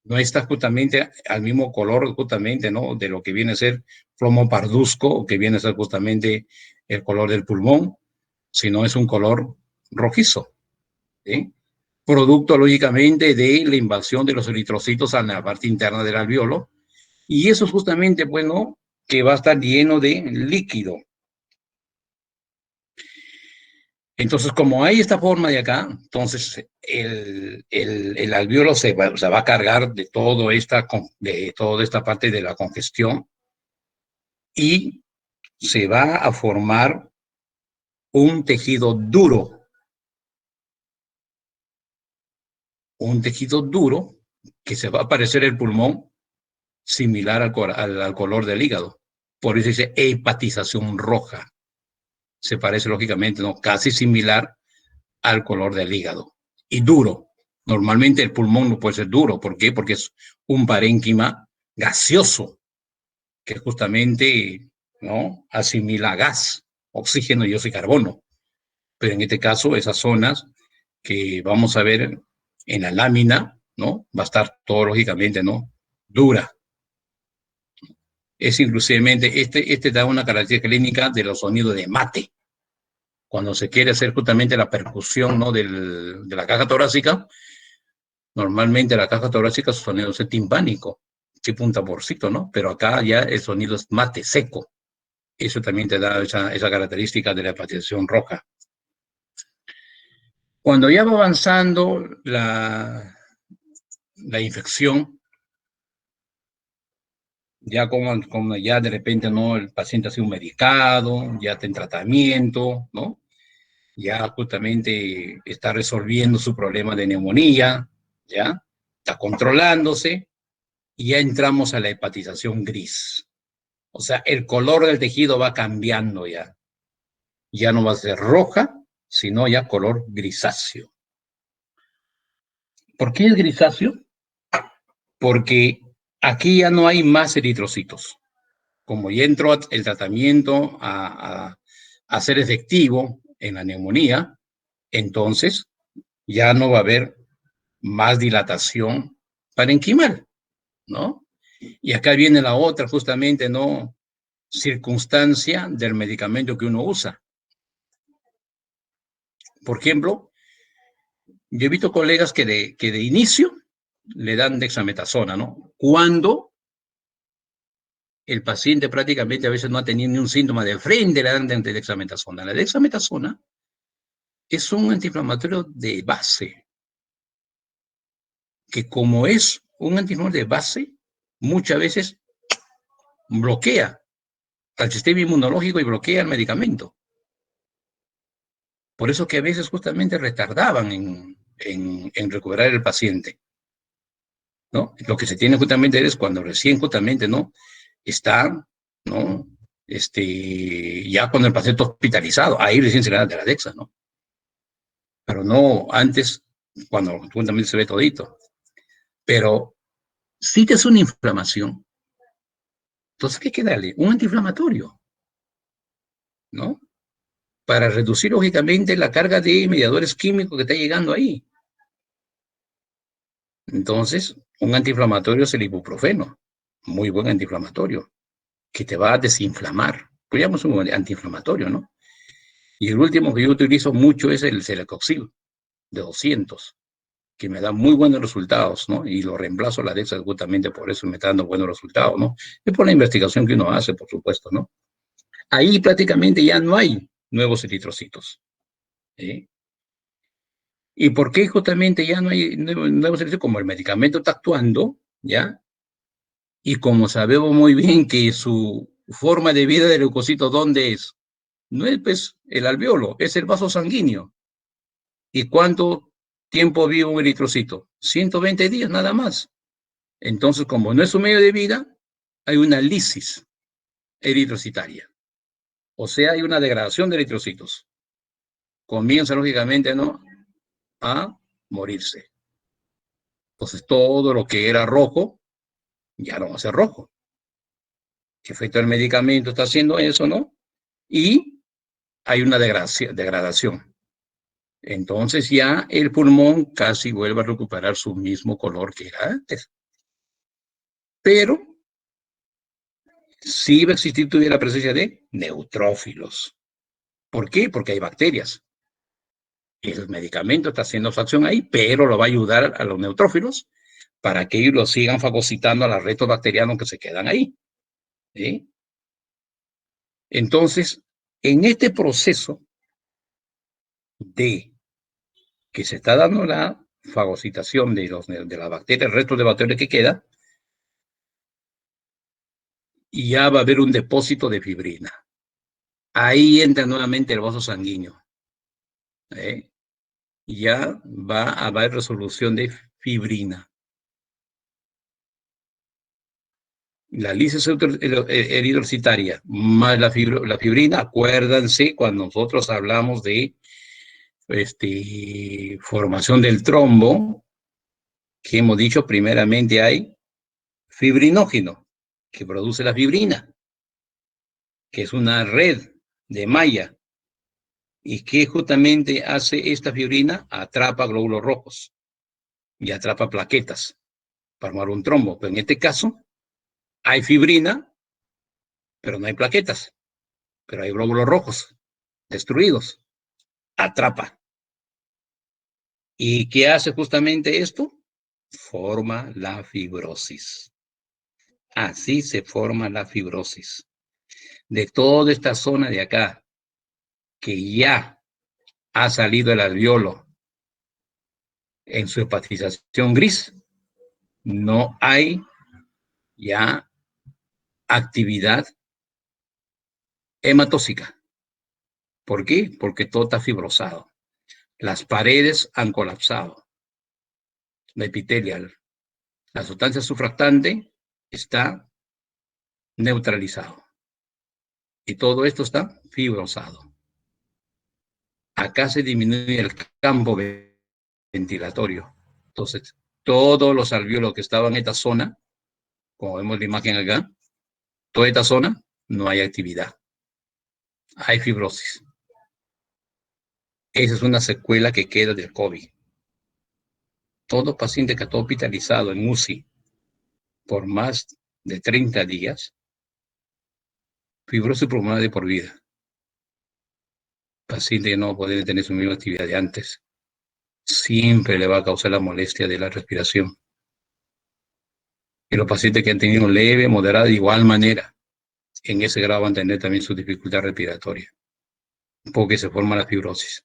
No está justamente al mismo color, justamente, ¿no?, de lo que viene a ser plomo parduzco, o que viene a ser justamente el color del pulmón, sino es un color rojizo, ¿sí? Producto, lógicamente, de la invasión de los eritrocitos a la parte interna del alveolo, y eso es justamente, bueno, que va a estar lleno de líquido. Entonces, como hay esta forma de acá, entonces el alveolo se va a cargar de toda esta parte de la congestión y se va a formar un tejido duro que se va a parecer el pulmón similar al color del hígado. Por eso dice hepatización roja. Se parece lógicamente, ¿no?, casi similar al color del hígado. Y duro. Normalmente el pulmón no puede ser duro. ¿Por qué? Porque es un parénquima gaseoso que justamente, ¿no?, asimila gas, oxígeno y dióxido de carbono. Pero en este caso, esas zonas que vamos a ver en la lámina, ¿no?, va a estar todo lógicamente, ¿no?, dura. Es inclusivemente, este da una característica clínica de los sonidos de mate. Cuando se quiere hacer justamente la percusión, ¿no?, de la caja torácica, normalmente la caja torácica su sonido es timpánico, tipo un tamborcito, ¿no? Pero acá ya el sonido es mate, seco. Eso también te da esa característica de la hepatización roja. Cuando ya va avanzando la infección, ya como ya de repente, ¿no?, el paciente ha sido medicado, ya está en tratamiento, ¿no? Ya justamente está resolviendo su problema de neumonía, ¿ya? Está controlándose y ya entramos a la hepatización gris. O sea, el color del tejido va cambiando ya. Ya no va a ser roja, sino ya color grisáceo. ¿Por qué es grisáceo? Porque aquí ya no hay más eritrocitos. Como ya entró el tratamiento a ser efectivo en la neumonía, entonces ya no va a haber más dilatación parenquimal, ¿no? Y acá viene la otra, justamente, ¿no?, circunstancia del medicamento que uno usa. Por ejemplo, yo he visto colegas que de inicio le dan dexametasona, ¿no? Cuando el paciente prácticamente a veces no ha tenido ni un síntoma de frente, le dan dexametasona. La dexametasona es un antiinflamatorio de base, que como es un antiinflamatorio de base, muchas veces bloquea al sistema inmunológico y bloquea el medicamento. Por eso que a veces justamente retardaban en recuperar el paciente. ¿no? Lo que se tiene justamente es cuando recién justamente, ¿no? Está, ¿no? Ya cuando el paciente está hospitalizado, ahí recién se le da de la Dexa, ¿no? Pero no antes, cuando justamente se ve todito. Pero si te es una inflamación, entonces, ¿qué hay que darle? Un antiinflamatorio, ¿no? Para reducir, lógicamente, la carga de mediadores químicos que está llegando ahí. Entonces, un antiinflamatorio es el ibuprofeno, muy buen antiinflamatorio, que te va a desinflamar. Pues ya es un antiinflamatorio, ¿no? Y el último que yo utilizo mucho es el Celecoxib de 200, que me da muy buenos resultados, ¿no? Y lo reemplazo a la Dexa justamente por eso me está dando buenos resultados, ¿no? Es por la investigación que uno hace, por supuesto, ¿no? Ahí prácticamente ya no hay nuevos eritrocitos, ¿sí? ¿Y por qué justamente ya no hay nuevos eritrocitos? Como el medicamento está actuando, ¿ya? Y como sabemos muy bien que su forma de vida del leucocito, ¿dónde es? No es pues, el alveolo, es el vaso sanguíneo. ¿Y cuánto tiempo vive un eritrocito? 120 días nada más. Entonces, como no es su medio de vida, hay una lisis eritrocitaria. O sea, hay una degradación de eritrocitos. Comienza, lógicamente, ¿no? A morirse. Entonces, todo lo que era rojo, ya no va a ser rojo. El efecto del medicamento está haciendo eso, ¿no? Y hay una degradación. Entonces ya el pulmón casi vuelve a recuperar su mismo color que era antes. Pero sí va a existir todavía la presencia de neutrófilos. ¿Por qué? Porque hay bacterias. El medicamento está haciendo su acción ahí, pero lo va a ayudar a los neutrófilos para que ellos lo sigan fagocitando a los restos bacterianos que se quedan ahí. ¿Sí? Entonces, en este proceso de que se está dando la fagocitación de las bacterias, el resto de bacterias que queda, y ya va a haber un depósito de fibrina. Ahí entra nuevamente el vaso sanguíneo. ¿Eh? Y ya va a haber resolución de fibrina. La lisis eritrocitaria más la fibrina, acuérdense cuando nosotros hablamos de formación del trombo, que hemos dicho primeramente hay fibrinógeno, que produce la fibrina, que es una red de malla. ¿Y qué justamente hace esta fibrina? Atrapa glóbulos rojos y atrapa plaquetas para formar un trombo. Pero en este caso hay fibrina, pero no hay plaquetas, pero hay glóbulos rojos destruidos. Atrapa. ¿Y qué hace justamente esto? Forma la fibrosis. Así se forma la fibrosis. De toda esta zona de acá, que ya ha salido el alveolo en su hepatización gris, no hay ya actividad hematóxica. ¿Por qué? Porque todo está fibrosado. Las paredes han colapsado. La epitelial, la sustancia surfactante está neutralizado. Y todo esto está fibrosado. Acá se disminuye el campo ventilatorio. Entonces, todos los alvéolos que estaban en esta zona, como vemos la imagen acá, toda esta zona no hay actividad. Hay fibrosis. Esa es una secuela que queda del COVID. Todo paciente que está hospitalizado en UCI por más de 30 días, fibrosis pulmonar de por vida. Paciente que no puede tener su misma actividad de antes. Siempre le va a causar la molestia de la respiración. Y los pacientes que han tenido leve, moderada, de igual manera, en ese grado van a tener también su dificultad respiratoria, porque se forma la fibrosis.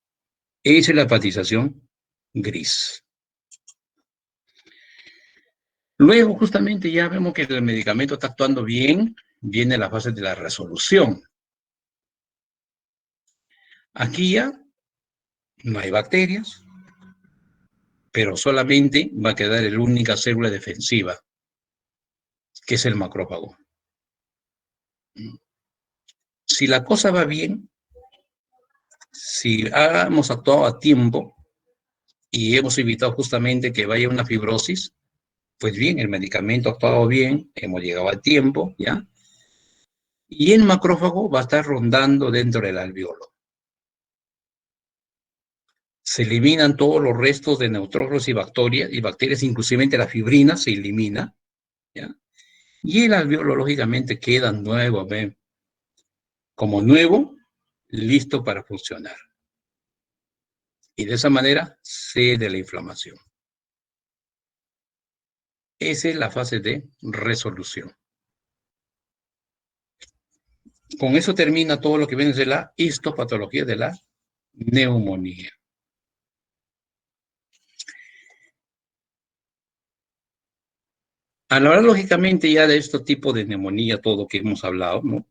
Esa es la hepatización gris. Luego, justamente, ya vemos que el medicamento está actuando bien, viene la fase de la resolución. Aquí ya no hay bacterias, pero solamente va a quedar la única célula defensiva, que es el macrófago. Si la cosa va bien, si hemos actuado a tiempo y hemos evitado justamente que vaya una fibrosis, pues bien, el medicamento ha actuado bien, hemos llegado a tiempo, ¿ya? Y el macrófago va a estar rondando dentro del alveolo. Se eliminan todos los restos de neutrófilos y bacterias, inclusive la fibrina se elimina, ¿ya? Y el alveolo, lógicamente, queda nuevo, ¿ve? Como nuevo, listo para funcionar. Y de esa manera cede la inflamación. Esa es la fase de resolución. Con eso termina todo lo que viene de la histopatología de la neumonía. A la hora, lógicamente, ya de este tipo de neumonía, todo lo que hemos hablado, ¿no?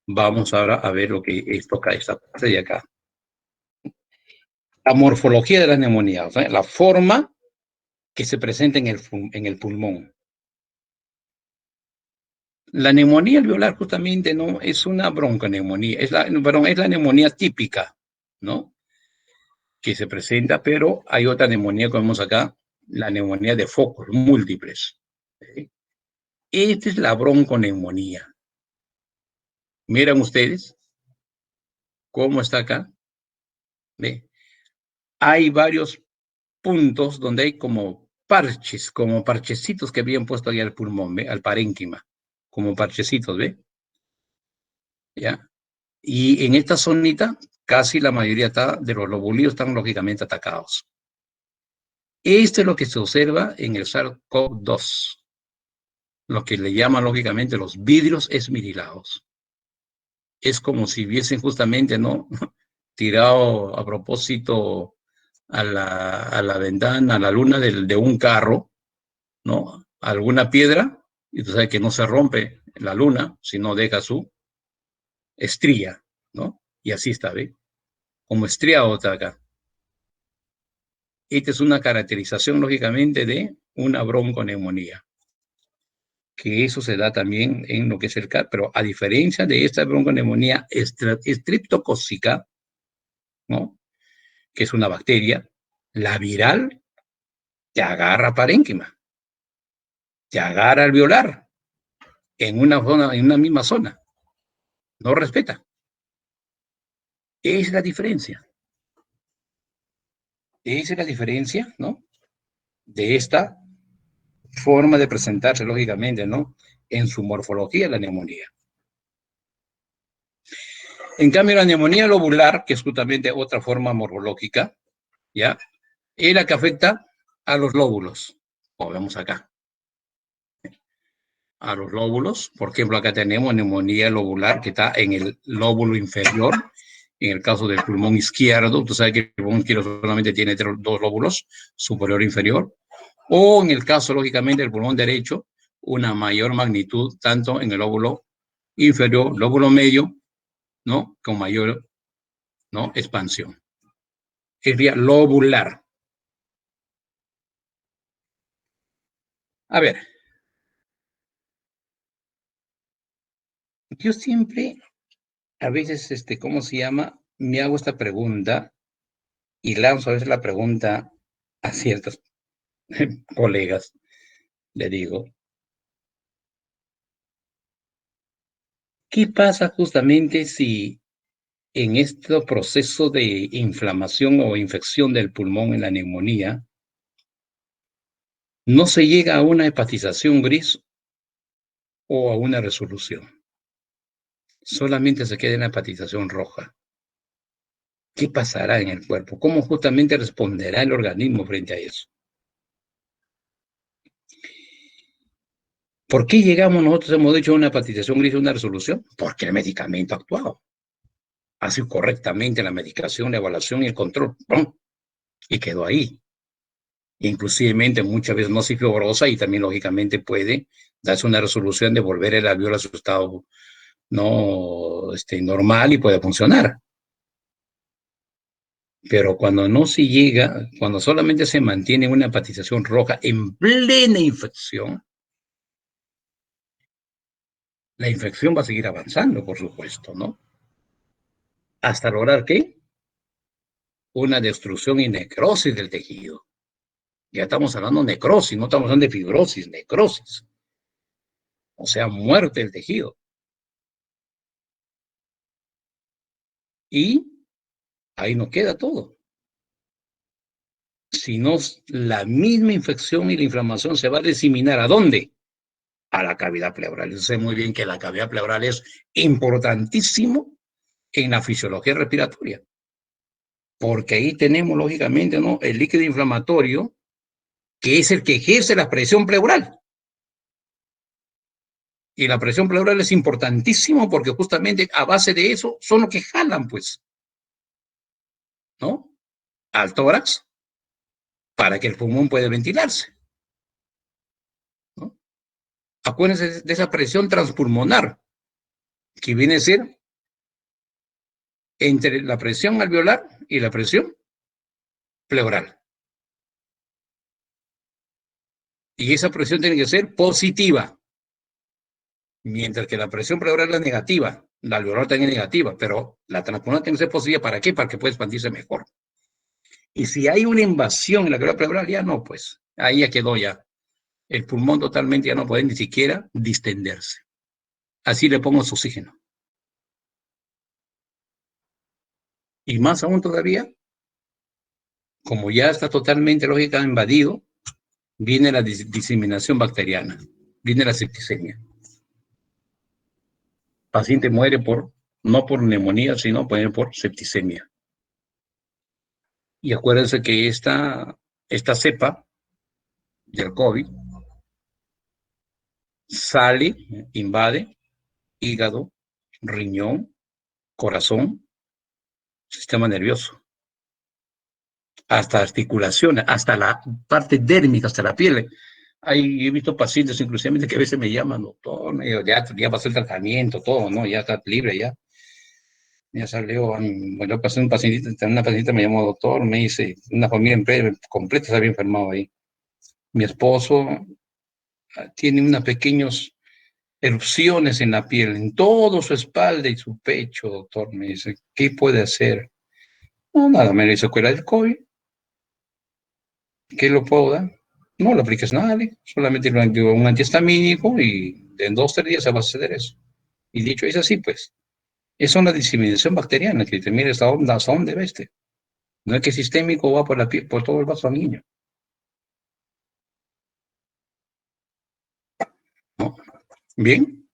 Vamos ahora a ver lo que es toca esta parte de acá. La morfología de la neumonía, o sea, la forma que se presenta en el pulmón. La neumonía alveolar justamente no es una bronconeumonía, es la neumonía típica, ¿no? Que se presenta, pero hay otra neumonía que vemos acá, la neumonía de focos múltiples. ¿Sí? Esta es la bronconeumonía. Miren ustedes cómo está acá. ¿Ve? Hay varios puntos donde hay como parches, como parchecitos que habían puesto ahí al pulmón, ¿ve? Al parénquima, como parchecitos, ¿ve? ¿Ya? Y en esta zonita, casi la mayoría de los lobulillos están lógicamente atacados. Esto es lo que se observa en el SARS-CoV-2, lo que le llaman lógicamente los vidrios esmerilados. Es como si hubiesen justamente, ¿no? Tirado a propósito a la ventana, a la luna de un carro, ¿no? Alguna piedra, y tú sabes que no se rompe la luna, sino deja su estría, ¿no? Y así está, ¿ve? Como estriado está acá. Esta es una caracterización, lógicamente, de una bronconeumonía, que eso se da también en lo que es el CAR, pero a diferencia de esta bronconeumonía estreptocócica, ¿no? Que es una bacteria, la viral te agarra parénquima, te agarra alveolar en una zona, en una misma zona, no respeta. Esa es la diferencia. Esa es la diferencia, ¿no? De esta forma de presentarse, lógicamente, ¿no? En su morfología, la neumonía. En cambio, la neumonía lobular, que es justamente otra forma morfológica, ¿ya? Es la que afecta a los lóbulos, como vemos acá. A los lóbulos, por ejemplo, acá tenemos neumonía lobular que está en el lóbulo inferior, en el caso del pulmón izquierdo, tú sabes que el pulmón izquierdo solamente tiene dos lóbulos, superior e inferior, o en el caso, lógicamente, del pulmón derecho, una mayor magnitud, tanto en el lóbulo inferior, lóbulo medio, ¿no? Con mayor, ¿no? Expansión. Sería lobular. A ver, yo siempre, a veces, ¿cómo se llama? Me hago esta pregunta y lanzo a veces la pregunta a ciertos colegas. Le digo, ¿qué pasa justamente si en este proceso de inflamación o infección del pulmón en la neumonía no se llega a una hepatización gris o a una resolución? Solamente se queda en la hepatización roja. ¿Qué pasará en el cuerpo? ¿Cómo justamente responderá el organismo frente a eso? ¿Por qué llegamos nosotros, hemos dicho, a una hepatización gris o una resolución? Porque el medicamento ha actuado. Hace correctamente la medicación, la evaluación y el control. ¡Pum! Y quedó ahí. Inclusivemente muchas veces no fibrosa y también lógicamente puede darse una resolución de volver el alveolo a su estado no normal y puede funcionar. Pero cuando no se llega, cuando solamente se mantiene una hepatización roja en plena infección, la infección va a seguir avanzando, por supuesto, ¿no? Hasta lograr, ¿qué? Una destrucción y necrosis del tejido. Ya estamos hablando de necrosis, no estamos hablando de fibrosis, necrosis. O sea, muerte del tejido. Y ahí no queda todo. Sino la misma infección y la inflamación se va a diseminar. ¿A dónde? A la cavidad pleural. Yo sé muy bien que la cavidad pleural es importantísimo en la fisiología respiratoria, porque ahí tenemos, lógicamente, ¿no?, el líquido inflamatorio, que es el que ejerce la presión pleural. Y la presión pleural es importantísimo porque justamente a base de eso son los que jalan, pues, ¿no?, al tórax para que el pulmón pueda ventilarse, ¿no? Acuérdense de esa presión transpulmonar, que viene a ser entre la presión alveolar y la presión pleural. Y esa presión tiene que ser positiva, mientras que la presión pleural es negativa, la alveolar también es negativa, pero la transpulmonar tiene que ser positiva. ¿Para qué? Para que pueda expandirse mejor. Y si hay una invasión en la alveolar pleural, ya no, pues, ahí ya quedó ya. El pulmón totalmente ya no puede ni siquiera distenderse. Así le pongo su oxígeno. Y más aún todavía, como ya está totalmente lógica invadido, viene la diseminación bacteriana, viene la septicemia. El paciente muere no por neumonía, sino por septicemia. Y acuérdense que esta cepa del COVID sale, invade hígado, riñón, corazón, sistema nervioso, hasta articulaciones, hasta la parte dérmica, hasta la piel. He visto pacientes inclusive que a veces me llaman, doctor, ya pasó el tratamiento, todo, ¿no? Ya está libre, ya salió. Bueno, pasé una paciente me llamó doctor, me dice, una familia completa se había enfermado ahí. Mi esposo tiene unas pequeñas erupciones en la piel, en toda su espalda y su pecho, doctor. Me dice, ¿qué puede hacer? No, nada, me hizo secuela del COVID. ¿Qué lo puedo dar? No le apliques nada, solamente un antihistamínico y en 2 o 3 días se va a suceder eso. Y dicho es así, pues, es una diseminación bacteriana que determina hasta dónde va este. No es que sistémico va por la piel, por todo el vaso sanguíneo. ¿No? Bien,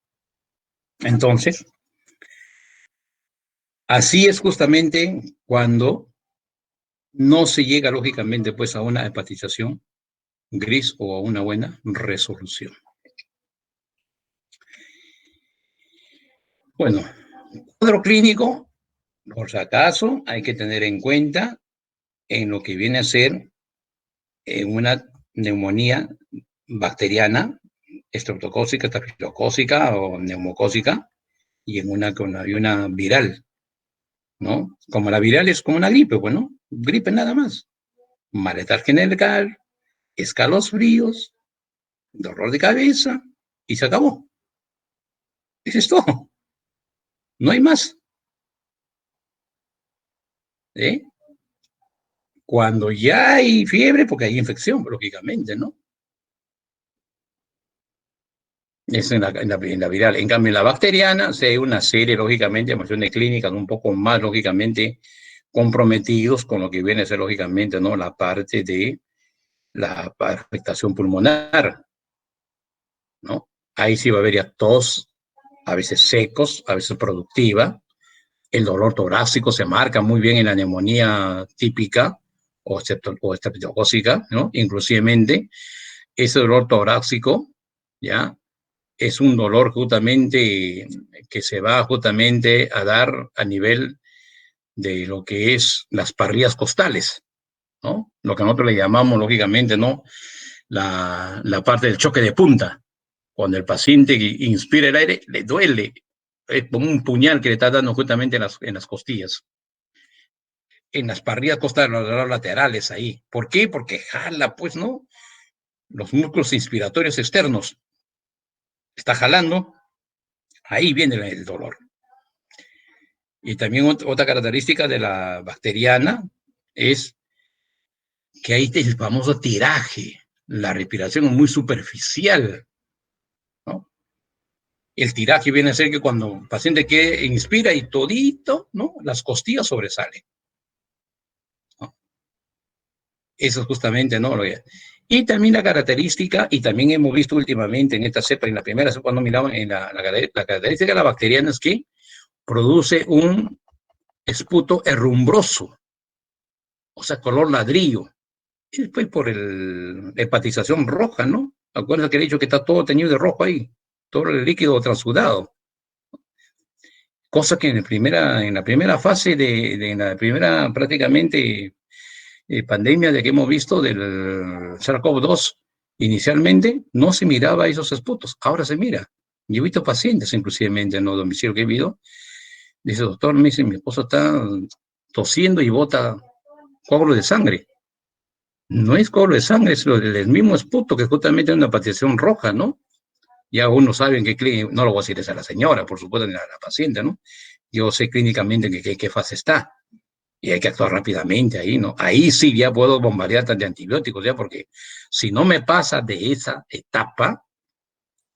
entonces, así es justamente cuando no se llega, lógicamente, pues, a una hepatización gris o a una buena resolución. Bueno, cuadro clínico, por si acaso, hay que tener en cuenta en lo que viene a ser una neumonía bacteriana, estreptocócica, estafilocócica o neumocócica, y en una viral, ¿no? Como la viral es como una gripe, bueno, gripe nada más. Malestar general, escalofríos, dolor de cabeza, y se acabó. Eso es todo. No hay más. ¿Eh? Cuando ya hay fiebre, porque hay infección, lógicamente, ¿no? Es en la viral. En cambio, en la bacteriana, se hay una serie, lógicamente, de clínicas un poco más, lógicamente, comprometidos con lo que viene a ser, lógicamente, ¿no?, la parte de la afectación pulmonar, ¿no? Ahí sí va a haber ya tos, a veces secos, a veces productiva. El dolor torácico se marca muy bien en la neumonía típica o estreptocócica, ¿no? Inclusivemente, ese dolor torácico, ¿ya?, es un dolor justamente que se va justamente a dar a nivel de lo que es las parrillas costales, ¿no? Lo que nosotros le llamamos, lógicamente, ¿no?, la parte del choque de punta. Cuando el paciente inspira el aire, le duele. Es como un puñal que le está dando justamente en las costillas. en las parrillas laterales ahí. ¿Por qué? Porque jala, pues, ¿no? Los músculos inspiratorios externos. Está jalando, ahí viene el dolor. Y también otra característica de la bacteriana es que hay el famoso tiraje. La respiración es muy superficial, ¿no? El tiraje viene a ser que cuando el paciente que inspira y todito, ¿no? Las costillas sobresalen, ¿no? Eso es justamente, ¿no? Y también la característica, y también hemos visto últimamente en esta cepa, en la primera cepa, cuando miramos en la característica de la bacteriana es que produce un esputo herrumbroso, o sea, color ladrillo. Y después por la hepatización roja, ¿no? Acuérdense que he dicho que está todo teñido de rojo ahí, todo el líquido transudado. Cosa que en la primera fase en la primera prácticamente pandemia de que hemos visto del SARS-CoV-2, inicialmente no se miraba esos esputos, ahora se mira. Yo he visto pacientes, inclusivemente en los domicilios que he vivido, dice, doctor, me dice, mi esposo está tosiendo y bota coágulo de sangre. No es coágulo de sangre, es el mismo esputo que justamente es una hepatización roja, ¿no? Ya uno sabe en qué clínica, no lo voy a decir es a la señora, por supuesto, ni a la paciente, ¿no? Yo sé clínicamente en qué fase está y hay que actuar rápidamente ahí, ¿no? Ahí sí ya puedo bombardear de antibióticos, ya, porque si no me pasa de esa etapa,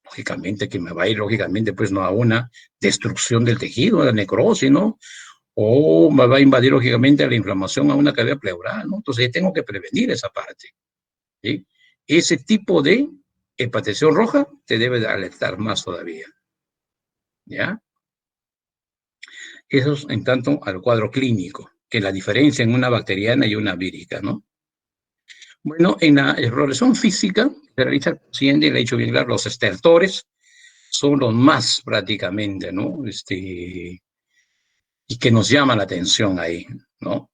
lógicamente que me va a ir, lógicamente, pues no a una destrucción del tejido, a la necrosis, ¿no? O me va a invadir, lógicamente, a la inflamación a una cavidad pleural, ¿no? Entonces tengo que prevenir esa parte, ¿sí? Ese tipo de hepatización roja te debe de alertar más todavía, ¿ya? Eso es en tanto al cuadro clínico, que la diferencia en una bacteriana y una vírica, ¿no? Bueno, en la exploración física se realiza el paciente, le he dicho bien claro, los estertores son los más prácticamente, ¿no? Y que nos llama la atención ahí, ¿no?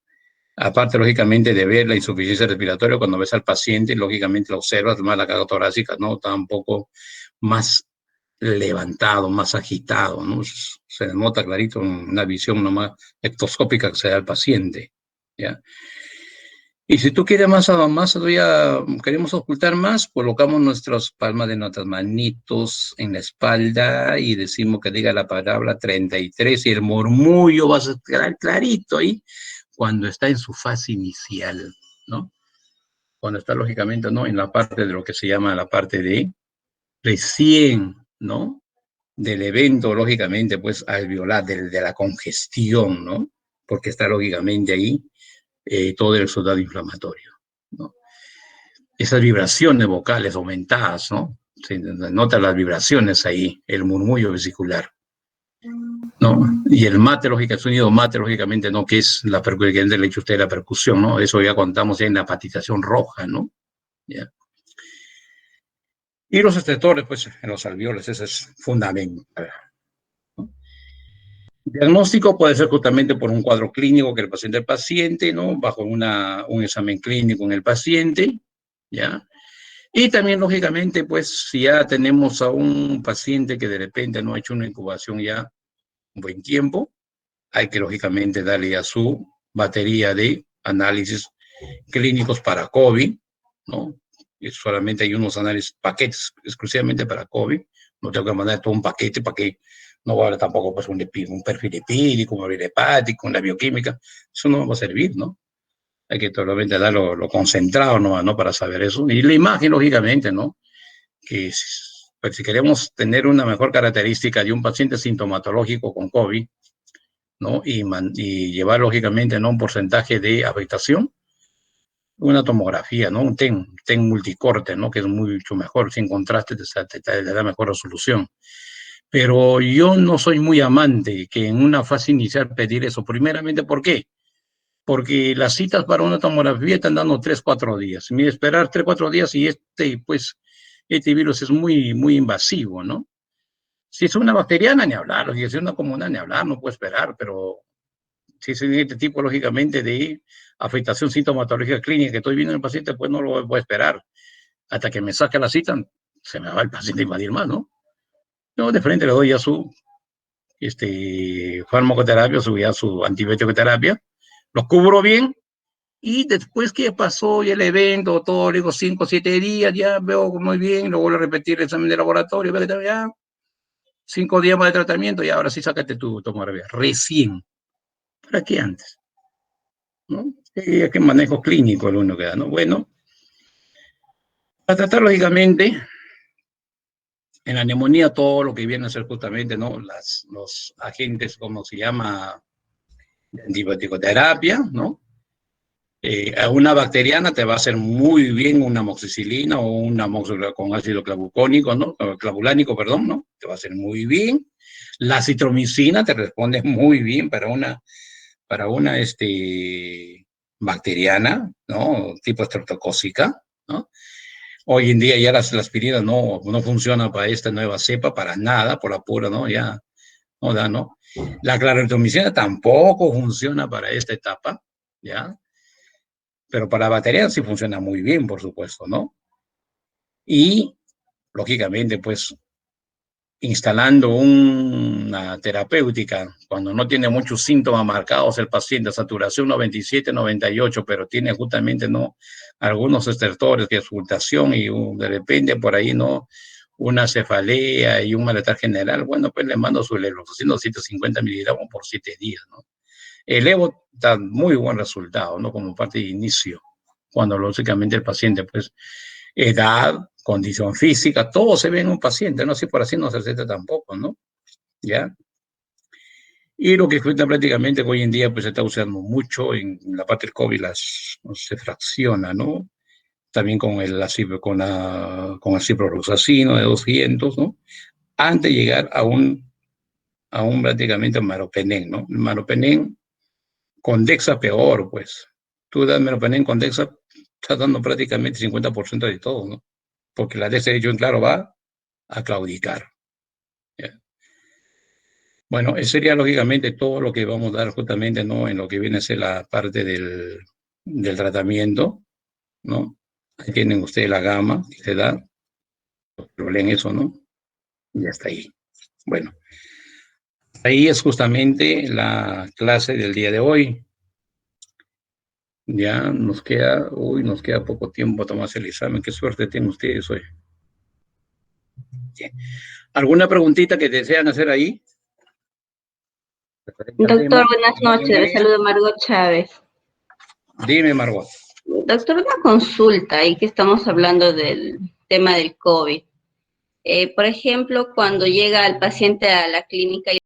Aparte, lógicamente, de ver la insuficiencia respiratoria, cuando ves al paciente, lógicamente lo observas, más la carga torácica, ¿no? Está un poco más levantado, más agitado, ¿no? Se nota clarito una visión nomás ectoscópica que se da al paciente, ¿ya? Y si tú quieres más todavía, queremos ocultar más, colocamos nuestras palmas de nuestras manitos en la espalda y decimos que diga la palabra 33 y el murmullo va a quedar clarito ahí cuando está en su fase inicial, ¿no? Cuando está lógicamente, ¿no? En la parte de lo que se llama la parte de recién, ¿no? Del evento, lógicamente, pues alveolar, de la congestión, ¿no? Porque está lógicamente ahí todo el soldado inflamatorio, ¿no? Esas vibraciones vocales aumentadas, ¿no? Se notan las vibraciones ahí, el murmullo vesicular, ¿no? Y el mate, lógicamente, el sonido mate, lógicamente, ¿no? Que es la percusión, le ha hecho usted la percusión, ¿no? Eso ya contamos ya en la hepatización roja, ¿no? ¿Ya? Y los estertores, pues, en los alveoles, eso es fundamental, ¿no? Diagnóstico puede ser justamente por un cuadro clínico que el paciente, ¿no? Bajo un examen clínico en el paciente, ¿ya? Y también, lógicamente, pues, si ya tenemos a un paciente que de repente no ha hecho una incubación ya un buen tiempo, hay que, lógicamente, darle a su batería de análisis clínicos para COVID, ¿no? Y solamente hay unos análisis, paquetes exclusivamente para COVID. No tengo que mandar todo un paquete para que no va a haber tampoco pues, un perfil lipídico, un perfil hepático, una bioquímica. Eso no va a servir, ¿no? Hay que totalmente dar lo concentrado, ¿no? Para saber eso. Y la imagen, lógicamente, ¿no? Que pues, si queremos tener una mejor característica de un paciente sintomatológico con COVID, ¿no? Y llevar, lógicamente, ¿no? Un porcentaje de afectación, una tomografía, ¿no? Un TEN multicorte, ¿no? Que es mucho mejor, sin contraste, te da mejor resolución. Pero yo no soy muy amante que en una fase inicial pedir eso. Primeramente, ¿por qué? Porque las citas para una tomografía están dando 3, 4 días. Mira, esperar 3, 4 días y este virus es muy invasivo, ¿no? Si es una bacteriana, ni hablar, si es una comuna, ni hablar, no puedo esperar, pero si es este tipo, lógicamente, de afectación sintomatológica clínica que estoy viendo en el paciente, pues no lo voy a esperar. Hasta que me saque la cita, se me va el paciente a invadir más, ¿no? Yo de frente le doy ya su farmacoterapia, su antibiótico terapia, lo cubro bien, y después que pasó ya el evento, todo, digo 5 o 7 días, ya veo muy bien, lo vuelvo a repetir el examen de laboratorio, veo que ya 5 días más de tratamiento y ahora sí sácate tu tomografía. Recién. ¿Para qué antes? ¿No? ¿Qué manejo clínico el uno que da? ¿No? Bueno, para tratar lógicamente, en la neumonía todo lo que viene a ser justamente, ¿no? Los agentes, ¿cómo se llama? De antibiótico-terapia, ¿no? A una bacteriana te va a hacer muy bien una amoxicilina o una amoxicilina con ácido clavucónico, ¿no? Clavulánico, perdón, ¿no? Te va a hacer muy bien. La citromicina te responde muy bien para una bacteriana, ¿no? Tipo estreptocócica, ¿no? Hoy en día ya la aspirina no funciona para esta nueva cepa, para nada, por la pura, ¿no? Ya no da, ¿no? La claritromicina tampoco funciona para esta etapa, ¿ya? Pero para baterías sí funciona muy bien, por supuesto, ¿no? Y, lógicamente, pues, instalando una terapéutica, cuando no tiene muchos síntomas marcados el paciente, saturación 97, 98, pero tiene justamente, ¿no? Algunos estertores, que es ocultación y de repente por ahí, ¿no? Una cefalea y un malestar general, bueno, pues le mando su levofloxacino 150 miligramos por 7 días, ¿no? El Evo da muy buen resultado, ¿no? Como parte de inicio, cuando lógicamente el paciente, pues, edad, condición física, todo se ve en un paciente, no así por así no se receta tampoco, ¿no? ¿Ya? Y lo que cuenta prácticamente que hoy en día pues se está usando mucho en la parte del COVID, se fracciona, ¿no? También con con el ciprofloxacino de 200, ¿no? Antes de llegar a un prácticamente maropenén, ¿no? El maropenén con Dexa peor, pues. Tú das meropenén con Dexa, estás dando prácticamente 50% de todo, ¿no? Porque la Dexa, yo en claro, va a claudicar. ¿Ya? Bueno, eso sería lógicamente todo lo que vamos a dar justamente, ¿no? En lo que viene a ser la parte del tratamiento, ¿no? Ahí tienen ustedes la gama que se da, pero leen eso, ¿no? Y ya está ahí. Bueno, ahí es justamente la clase del día de hoy. Ya nos queda poco tiempo para tomarse el examen. Qué suerte tienen ustedes hoy. Bien. ¿Alguna preguntita que desean hacer ahí? Doctor, buenas María noches. Le María. saludo Margot Chávez. Dime, Margot. Doctor, una consulta, y que estamos hablando del tema del COVID. Por ejemplo, cuando llega el paciente a la clínica